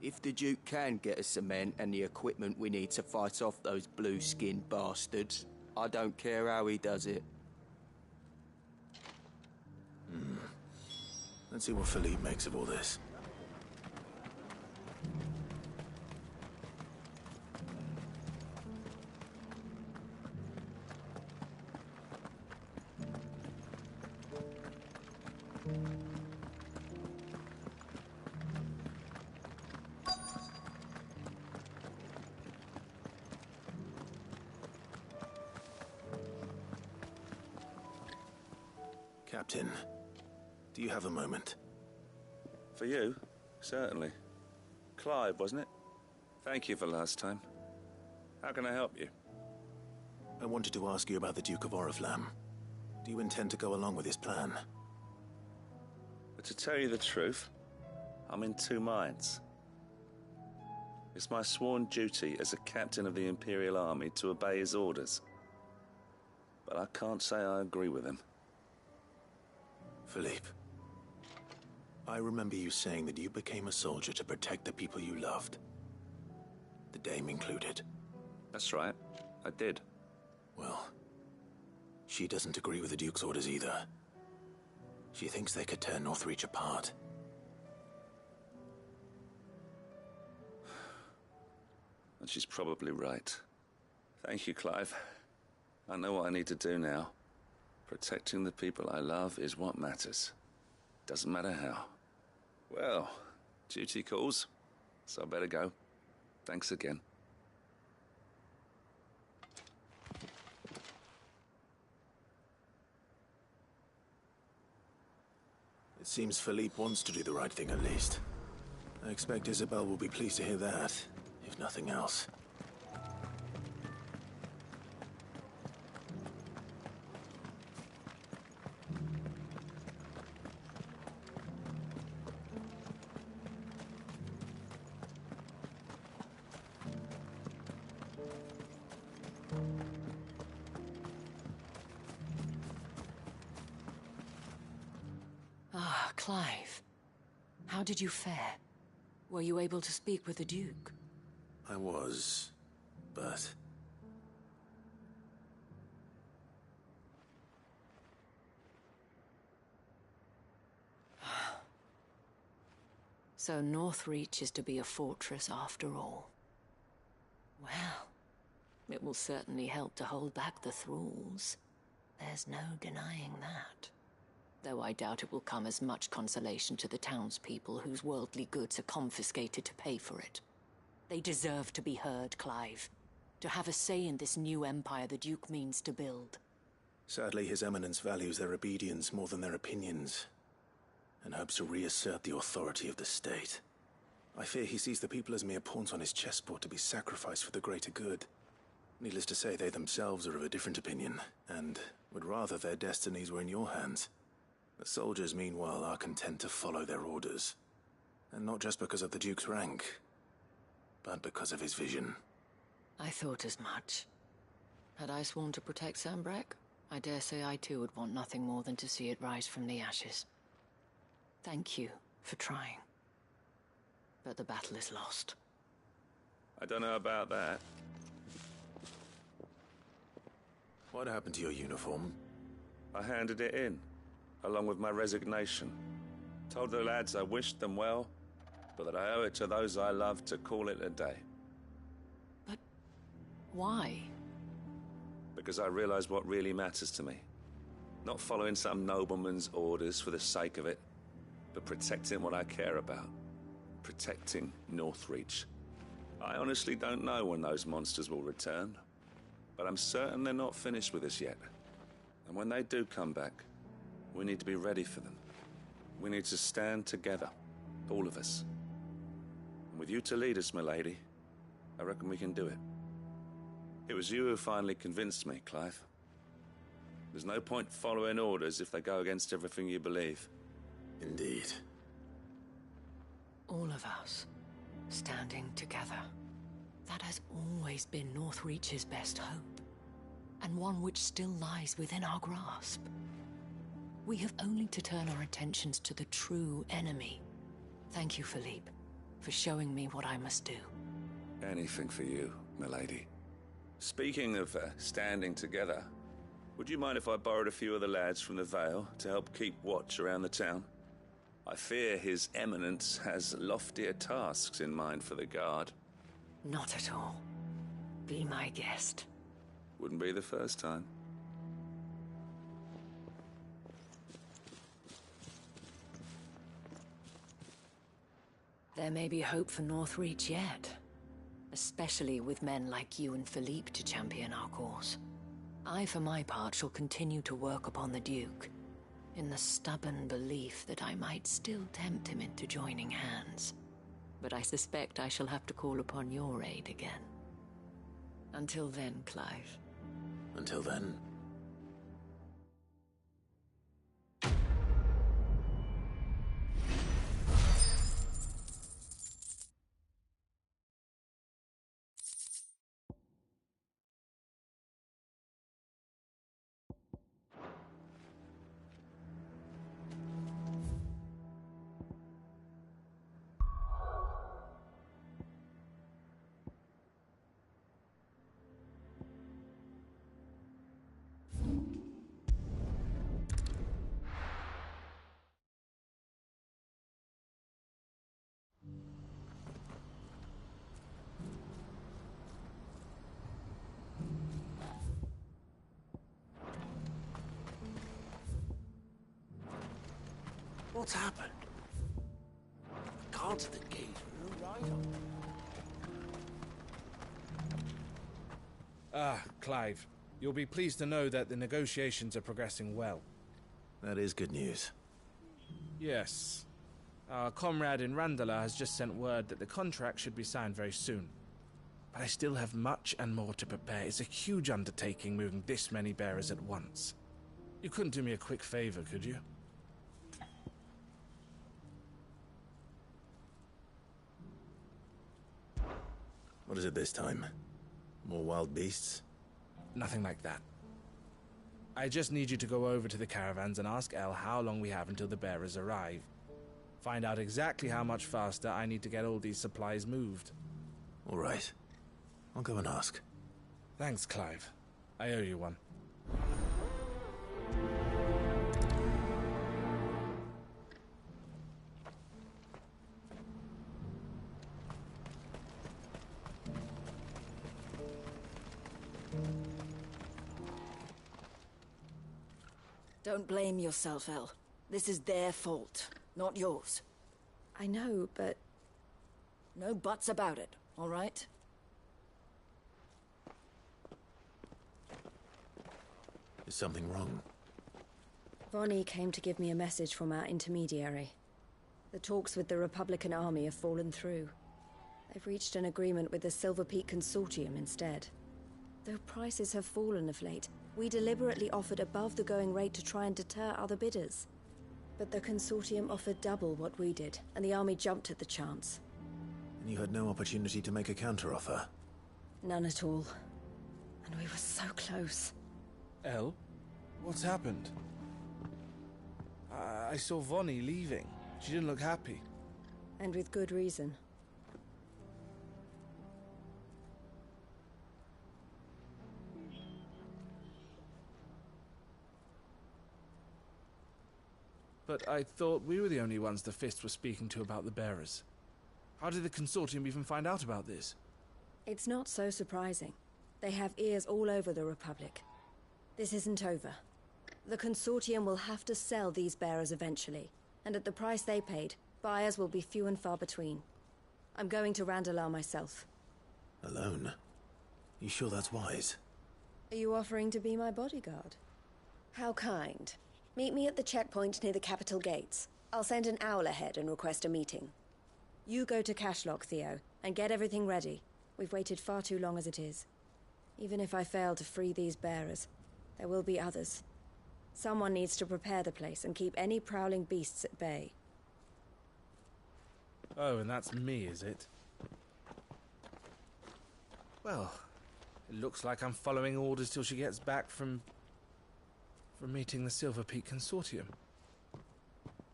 If the Duke can get us the men and the equipment we need to fight off those blue-skinned bastards, I don't care how he does it. Let's see what Philippe makes of all this. Captain, do you have a moment? For you? Certainly. Clive, wasn't it? Thank you for last time. How can I help you? I wanted to ask you about the Duke of Oriflamme. Do you intend to go along with his plan? But to tell you the truth, I'm in two minds. It's my sworn duty as a captain of the Imperial Army to obey his orders. But I can't say I agree with him. Philippe, I remember you saying that you became a soldier to protect the people you loved. The Dame included. That's right, I did. Well, she doesn't agree with the Duke's orders either. She thinks they could tear Northreach apart. And she's probably right. Thank you, Clive. I know what I need to do now. Protecting the people I love is what matters. Doesn't matter how. Well, duty calls, so I better go. Thanks again. It seems Philippe wants to do the right thing at least. I expect Isabel will be pleased to hear that, if nothing else. Ah, Clive. How did you fare? Were you able to speak with the Duke? I was, but... So Northreach is to be a fortress after all. Well, it will certainly help to hold back the thralls. There's no denying that. Though I doubt it will come as much consolation to the townspeople whose worldly goods are confiscated to pay for it. They deserve to be heard, Clive. To have a say in this new empire the Duke means to build. Sadly, His Eminence values their obedience more than their opinions, and hopes to reassert the authority of the state. I fear he sees the people as mere pawns on his chessboard to be sacrificed for the greater good. Needless to say, they themselves are of a different opinion, and would rather their destinies were in your hands. The soldiers, meanwhile, are content to follow their orders. And not just because of the Duke's rank, but because of his vision. I thought as much. Had I sworn to protect Sambrek, I dare say I too would want nothing more than to see it rise from the ashes. Thank you for trying. But the battle is lost. I don't know about that. What happened to your uniform? I handed it in, along with my resignation. Told the lads I wished them well, but that I owe it to those I love to call it a day. But why? Because I realize what really matters to me. Not following some nobleman's orders for the sake of it, but protecting what I care about. Protecting Northreach. I honestly don't know when those monsters will return, but I'm certain they're not finished with us yet. And when they do come back, we need to be ready for them. We need to stand together, all of us. And with you to lead us, milady, I reckon we can do it. It was you who finally convinced me, Clive. There's no point following orders if they go against everything you believe. Indeed. All of us, standing together. That has always been Northreach's best hope, and one which still lies within our grasp. We have only to turn our attentions to the true enemy. Thank you, Philippe, for showing me what I must do. Anything for you, milady. Speaking of standing together, would you mind if I borrowed a few of the lads from the Vale to help keep watch around the town? I fear His Eminence has loftier tasks in mind for the guard. Not at all. Be my guest. Wouldn't be the first time. There may be hope for Northreach yet. Especially with men like you and Philippe to champion our cause. I, for my part, shall continue to work upon the Duke, in the stubborn belief that I might still tempt him into joining hands. But I suspect I shall have to call upon your aid again. Until then, Clive. Until then. What's happened? I car to the gate. We'll ride on. Clive. You'll be pleased to know that the negotiations are progressing well. That is good news. Yes. Our comrade in Randala has just sent word that the contract should be signed very soon. But I still have much and more to prepare. It's a huge undertaking moving this many bearers at once. You couldn't do me a quick favor, could you? What is it this time? More wild beasts? Nothing like that. I just need you to go over to the caravans and ask El how long we have until the bearers arrive. Find out exactly how much faster I need to get all these supplies moved. All right. I'll go and ask. Thanks, Clive. I owe you one. Don't blame yourself, El. This is their fault, not yours. I know, but... No buts about it, all right? Is something wrong? Vonnie came to give me a message from our intermediary. The talks with the Republican army have fallen through. They've reached an agreement with the Silver Peak Consortium instead. Though prices have fallen of late, we deliberately offered above the going rate to try and deter other bidders. But the Consortium offered double what we did, and the army jumped at the chance. And you had no opportunity to make a counteroffer? None at all. And we were so close. El? What's happened? I saw Vonnie leaving. She didn't look happy. And with good reason. But I thought we were the only ones the Fist were speaking to about the bearers. How did the Consortium even find out about this? It's not so surprising. They have ears all over the Republic. This isn't over. The Consortium will have to sell these bearers eventually, and at the price they paid, buyers will be few and far between. I'm going to Randalar myself. Alone? You sure that's wise? Are you offering to be my bodyguard? How kind. Meet me at the checkpoint near the capital gates. I'll send an owl ahead and request a meeting. You go to Cashlock, Theo, and get everything ready. We've waited far too long as it is. Even if I fail to free these bearers, there will be others. Someone needs to prepare the place and keep any prowling beasts at bay. Oh, and that's me, is it? Well, it looks like I'm following orders till she gets back from meeting the Silver Peak Consortium,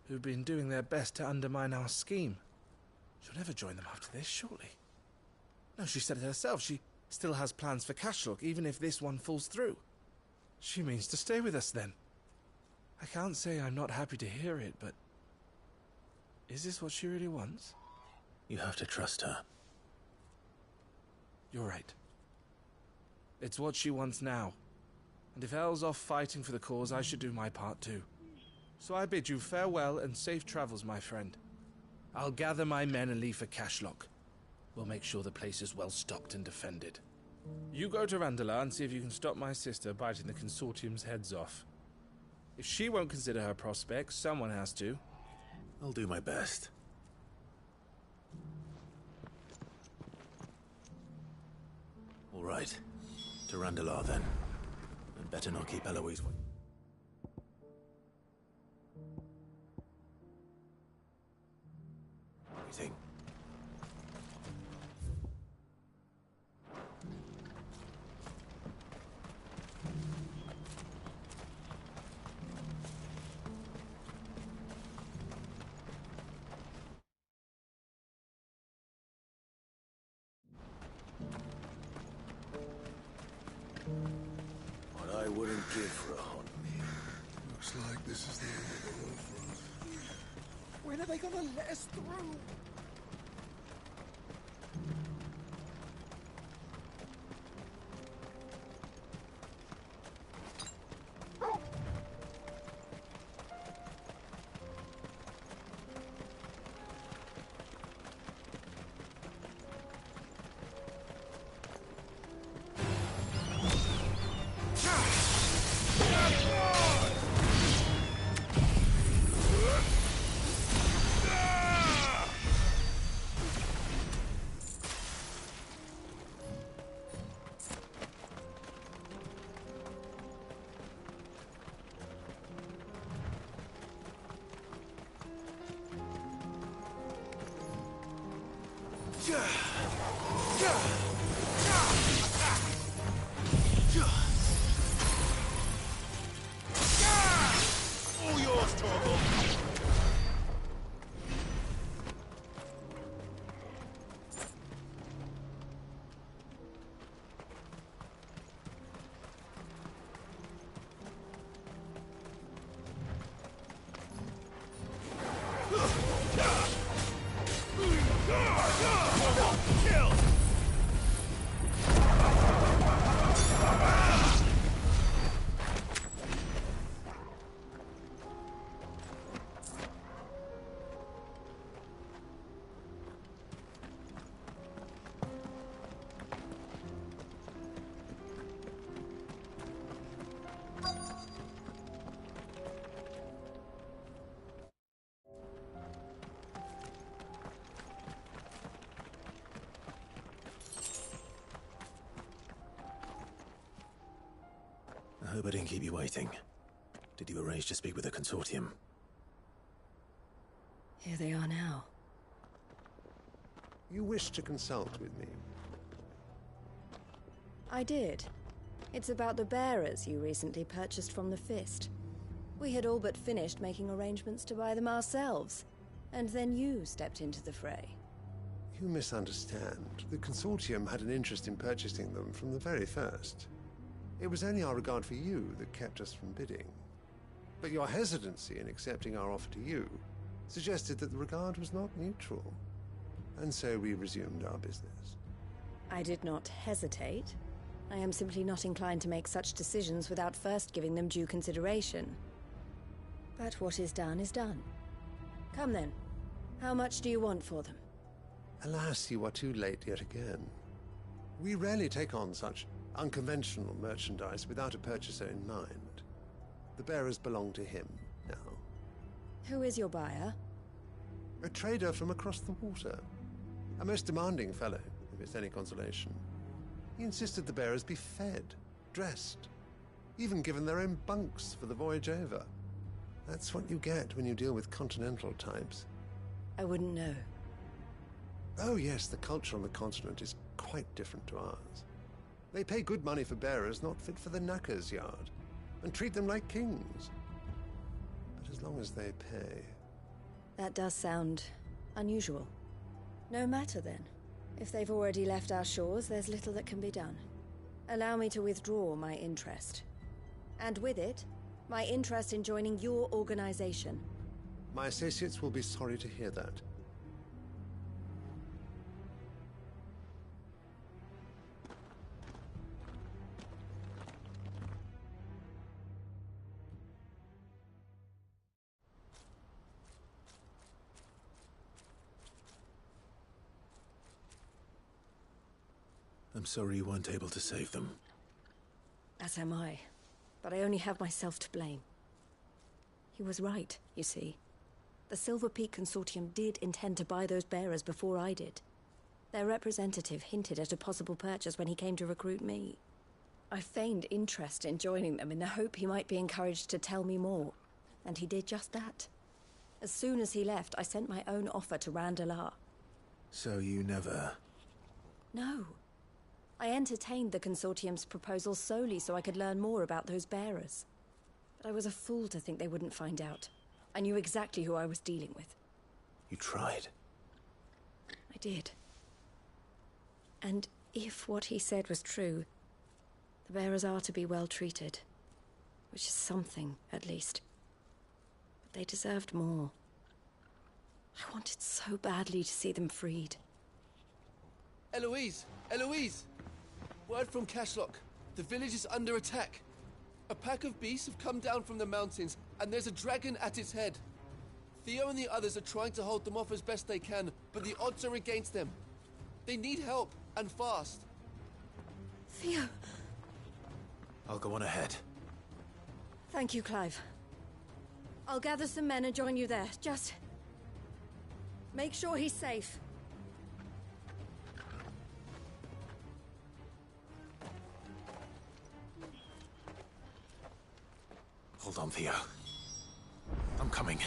who've been doing their best to undermine our scheme. She'll never join them after this, surely. No, she said it herself. She still has plans for Cashlock, even if this one falls through. She means to stay with us, then. I can't say I'm not happy to hear it, but... is this what she really wants? You have to trust her. You're right. It's what she wants now. And if El's off fighting for the cause, I should do my part too. So I bid you farewell and safe travels, my friend. I'll gather my men and leave for Cashlock. We'll make sure the place is well stocked and defended. You go to Randalar and see if you can stop my sister biting the Consortium's heads off. If she won't consider her prospects, someone has to. I'll do my best. All right. To Randalar, then. And better not keep Eloise waiting. What I wouldn't give for a hot meal. Looks like this is the end of the road for us. When are they gonna let us through? All yours, Torgal. I hope I didn't keep you waiting. Did you arrange to speak with the Consortium? Here they are now. You wish to consult with me? I did. It's about the bearers you recently purchased from the Fist. We had all but finished making arrangements to buy them ourselves, and then you stepped into the fray. You misunderstand. The Consortium had an interest in purchasing them from the very first. It was only our regard for you that kept us from bidding. But your hesitancy in accepting our offer to you suggested that the regard was not mutual. And so we resumed our business. I did not hesitate. I am simply not inclined to make such decisions without first giving them due consideration. But what is done is done. Come then. How much do you want for them? Alas, you are too late yet again. We rarely take on such unconventional merchandise without a purchaser in mind. The bearers belong to him now. Who is your buyer? A trader from across the water. A most demanding fellow, if it's any consolation. He insisted the bearers be fed, dressed, even given their own bunks for the voyage over. That's what you get when you deal with continental types. I wouldn't know. Oh yes, the culture on the continent is quite different to ours. They pay good money for bearers not fit for the knacker's yard, and treat them like kings. But as long as they pay... That does sound unusual. No matter then. If they've already left our shores, there's little that can be done. Allow me to withdraw my interest. And with it, my interest in joining your organization. My associates will be sorry to hear that. I'm sorry you weren't able to save them. As am I. But I only have myself to blame. He was right, you see. The Silver Peak Consortium did intend to buy those bearers before I did. Their representative hinted at a possible purchase when he came to recruit me. I feigned interest in joining them in the hope he might be encouraged to tell me more. And he did just that. As soon as he left, I sent my own offer to Randalar. So you never... No. I entertained the Consortium's proposal solely so I could learn more about those bearers. But I was a fool to think they wouldn't find out. I knew exactly who I was dealing with. You tried. I did. And if what he said was true, the bearers are to be well treated. Which is something, at least. But they deserved more. I wanted so badly to see them freed. Eloise! Eloise! Word from Cashlock. The village is under attack. A pack of beasts have come down from the mountains, and there's a dragon at its head. Theo and the others are trying to hold them off as best they can, but the odds are against them. They need help, and fast. Theo! I'll go on ahead. Thank you, Clive. I'll gather some men and join you there. Just... make sure he's safe. Hold on, Theo. I'm coming.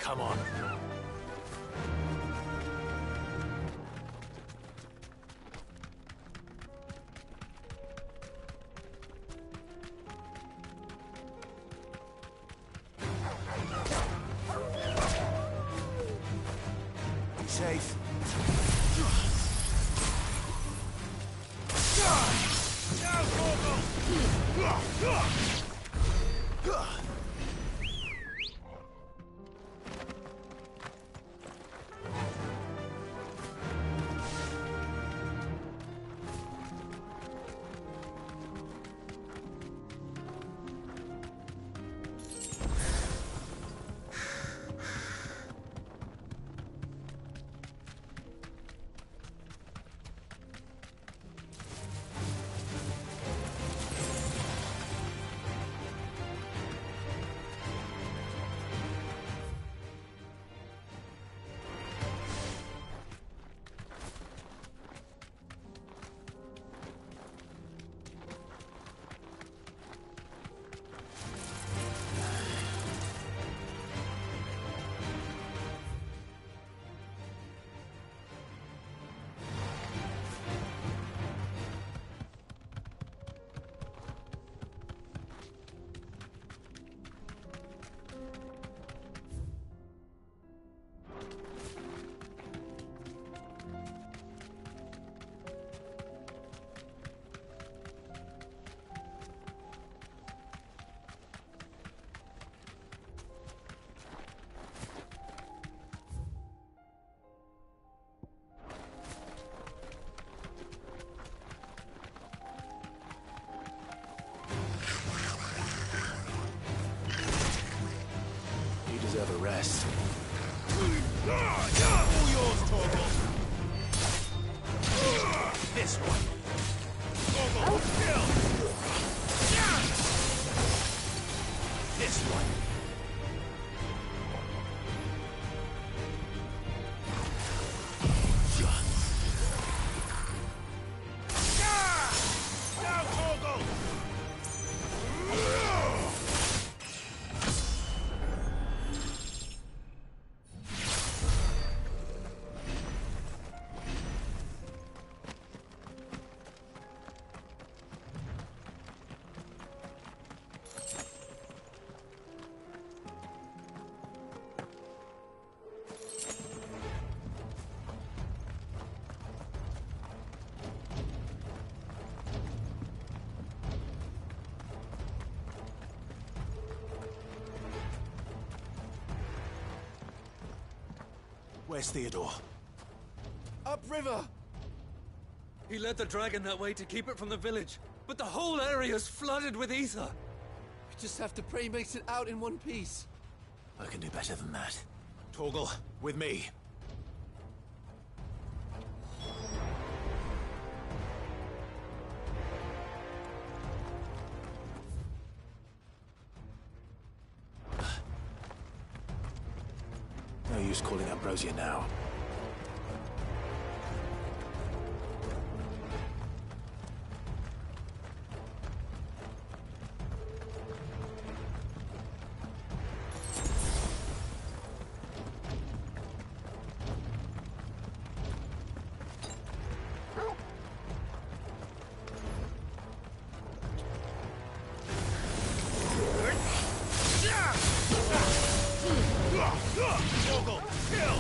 come on. Be safe. Deserve a rest. All yours, Torgal. This one. Torgal, kill. This one. Now, Torgal. Where's Theodore? Upriver! He led the dragon that way to keep it from the village, but the whole area's flooded with ether. We just have to pray he makes it out in one piece. I can do better than that. Torgal, with me. No use calling Ambrosia now. Torgal, kill!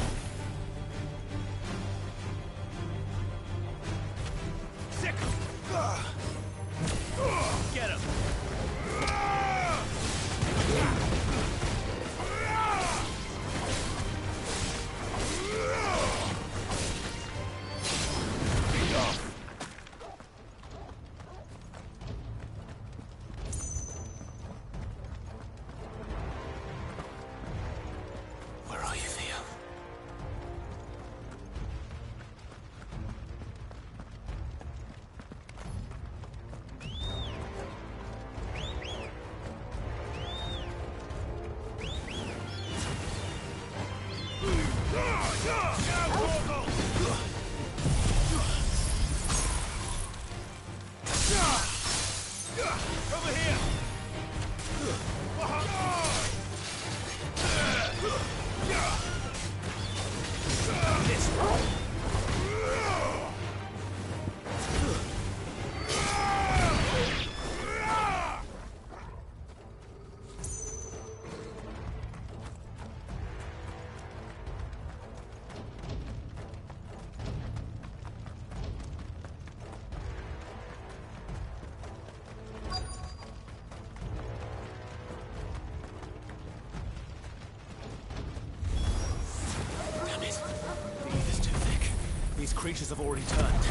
creatures have already turned.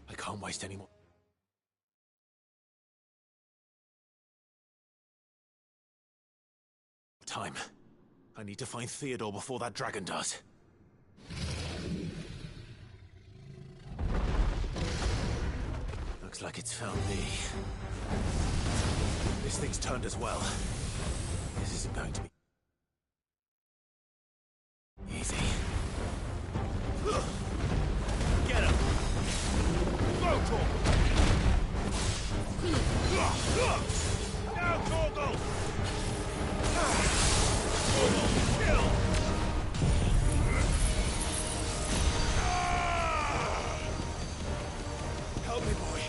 I can't waste any more time. I need to find Theodore before that dragon does. Looks like it's found me. This thing's turned as well. This isn't going to be easy. Get him! Go, Torgal! Now, Torgal! Torgal, kill! Help me, boy.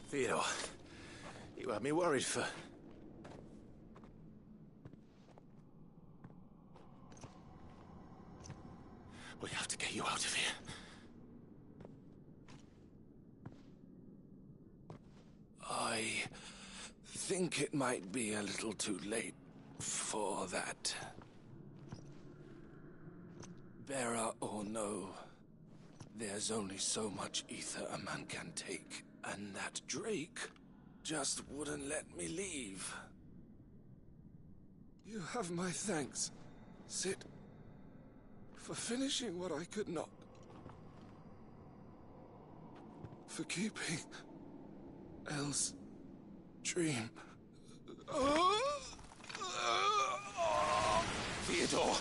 Theodore, you had me worried for... We have to get you out of here. I think it might be a little too late for that. Bearer or no, there's only so much ether a man can take, and that Drake just wouldn't let me leave. You have my thanks, Cid, for finishing what I could not. For keeping Elle's dream. Theodore!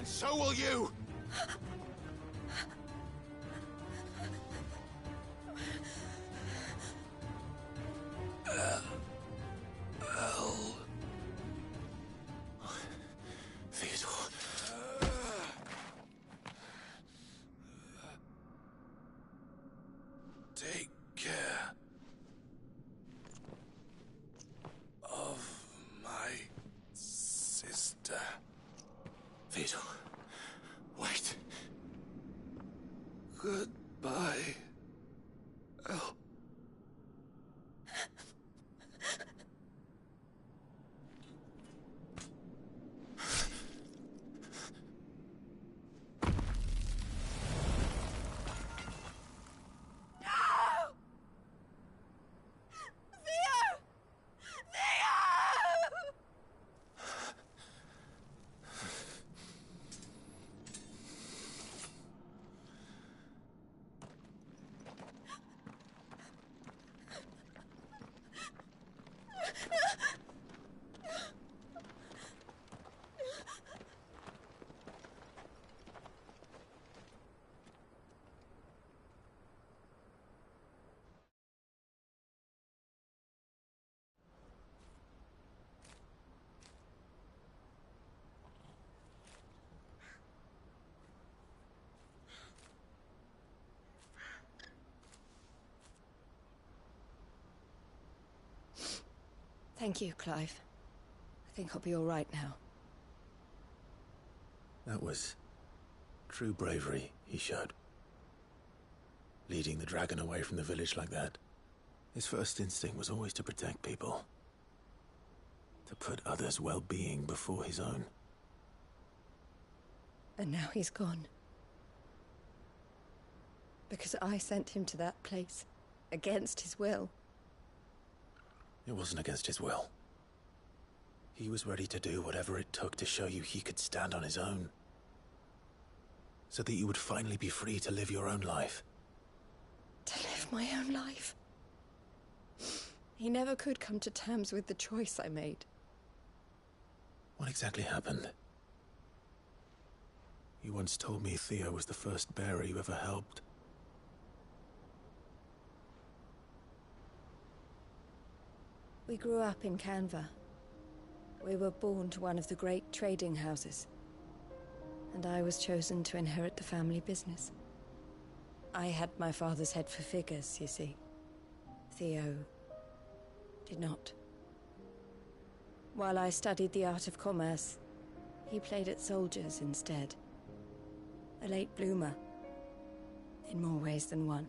So will you! Theodore. Take Theodore, wait. Goodbye, El. Thank you, Clive. I think I'll be all right now. That was true bravery he showed. Leading the dragon away from the village like that. His first instinct was always to protect people. To put others' well-being before his own. And now he's gone. Because I sent him to that place, against his will. It wasn't against his will. He was ready to do whatever it took to show you he could stand on his own. So that you would finally be free to live your own life. To live my own life? He never could come to terms with the choice I made. What exactly happened? You once told me Theo was the first bearer you ever helped. We grew up in Canva. We were born to one of the great trading houses. And I was chosen to inherit the family business. I had my father's head for figures, you see. Theo did not. While I studied the art of commerce, he played at soldiers instead. A late bloomer, in more ways than one.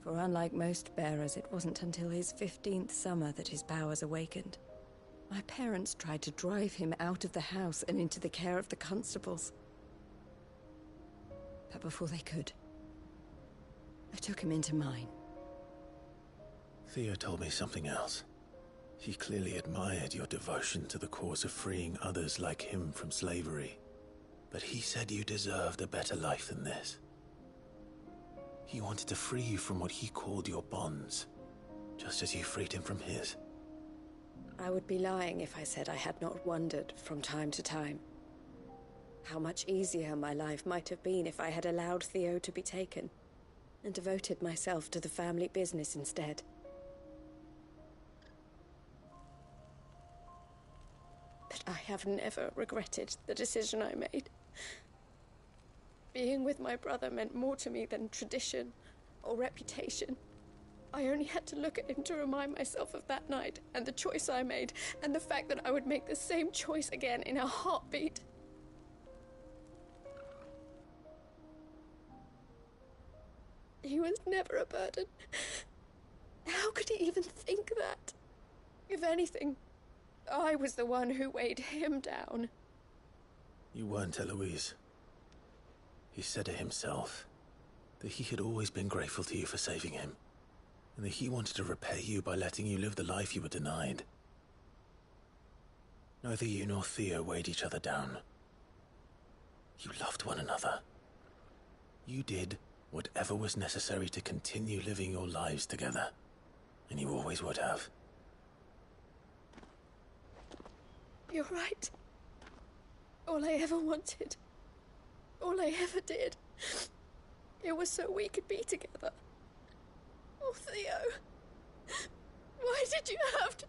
For unlike most bearers, it wasn't until his 15th summer that his powers awakened. My parents tried to drive him out of the house and into the care of the constables. But before they could, I took him into mine. Theo told me something else. He clearly admired your devotion to the cause of freeing others like him from slavery. But he said you deserved a better life than this. He wanted to free you from what he called your bonds, just as you freed him from his. I would be lying if I said I had not wondered from time to time how much easier my life might have been if I had allowed Theo to be taken and devoted myself to the family business instead. But I have never regretted the decision I made. Being with my brother meant more to me than tradition or reputation. I only had to look at him to remind myself of that night and the choice I made and the fact that I would make the same choice again in a heartbeat. He was never a burden. How could he even think that? If anything, I was the one who weighed him down. You weren't, Eloise. He said it himself, that he had always been grateful to you for saving him, and that he wanted to repay you by letting you live the life you were denied. Neither you nor Theo weighed each other down. You loved one another. You did whatever was necessary to continue living your lives together, and you always would have. You're right. All I ever wanted, all I ever did, it was so we could be together. Oh, Theo, why did you have to...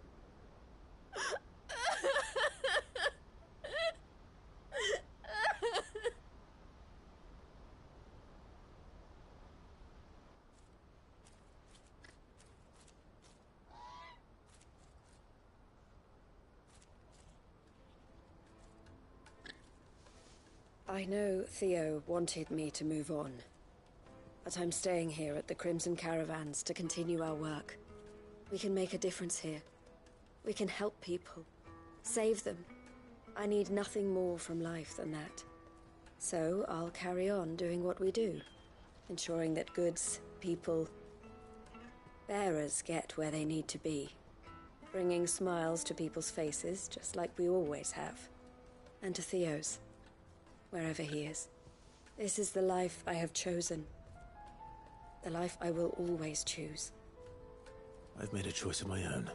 I know Theo wanted me to move on, but I'm staying here at the Crimson Caravans to continue our work. We can make a difference here. We can help people, save them. I need nothing more from life than that. So I'll carry on doing what we do, ensuring that goods, people, bearers get where they need to be, bringing smiles to people's faces just like we always have, and to Theo's, wherever he is. This is the life I have chosen, the life I will always choose. I've made a choice of my own,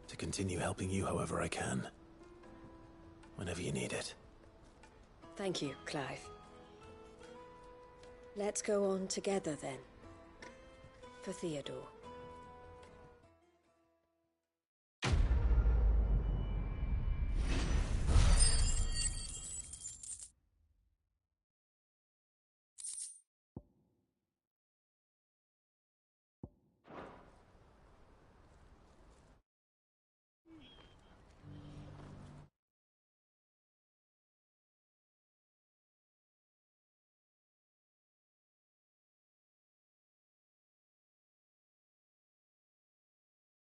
to continue helping you however I can, whenever you need it. Thank you, Clive. Let's go on together then, for Theodore.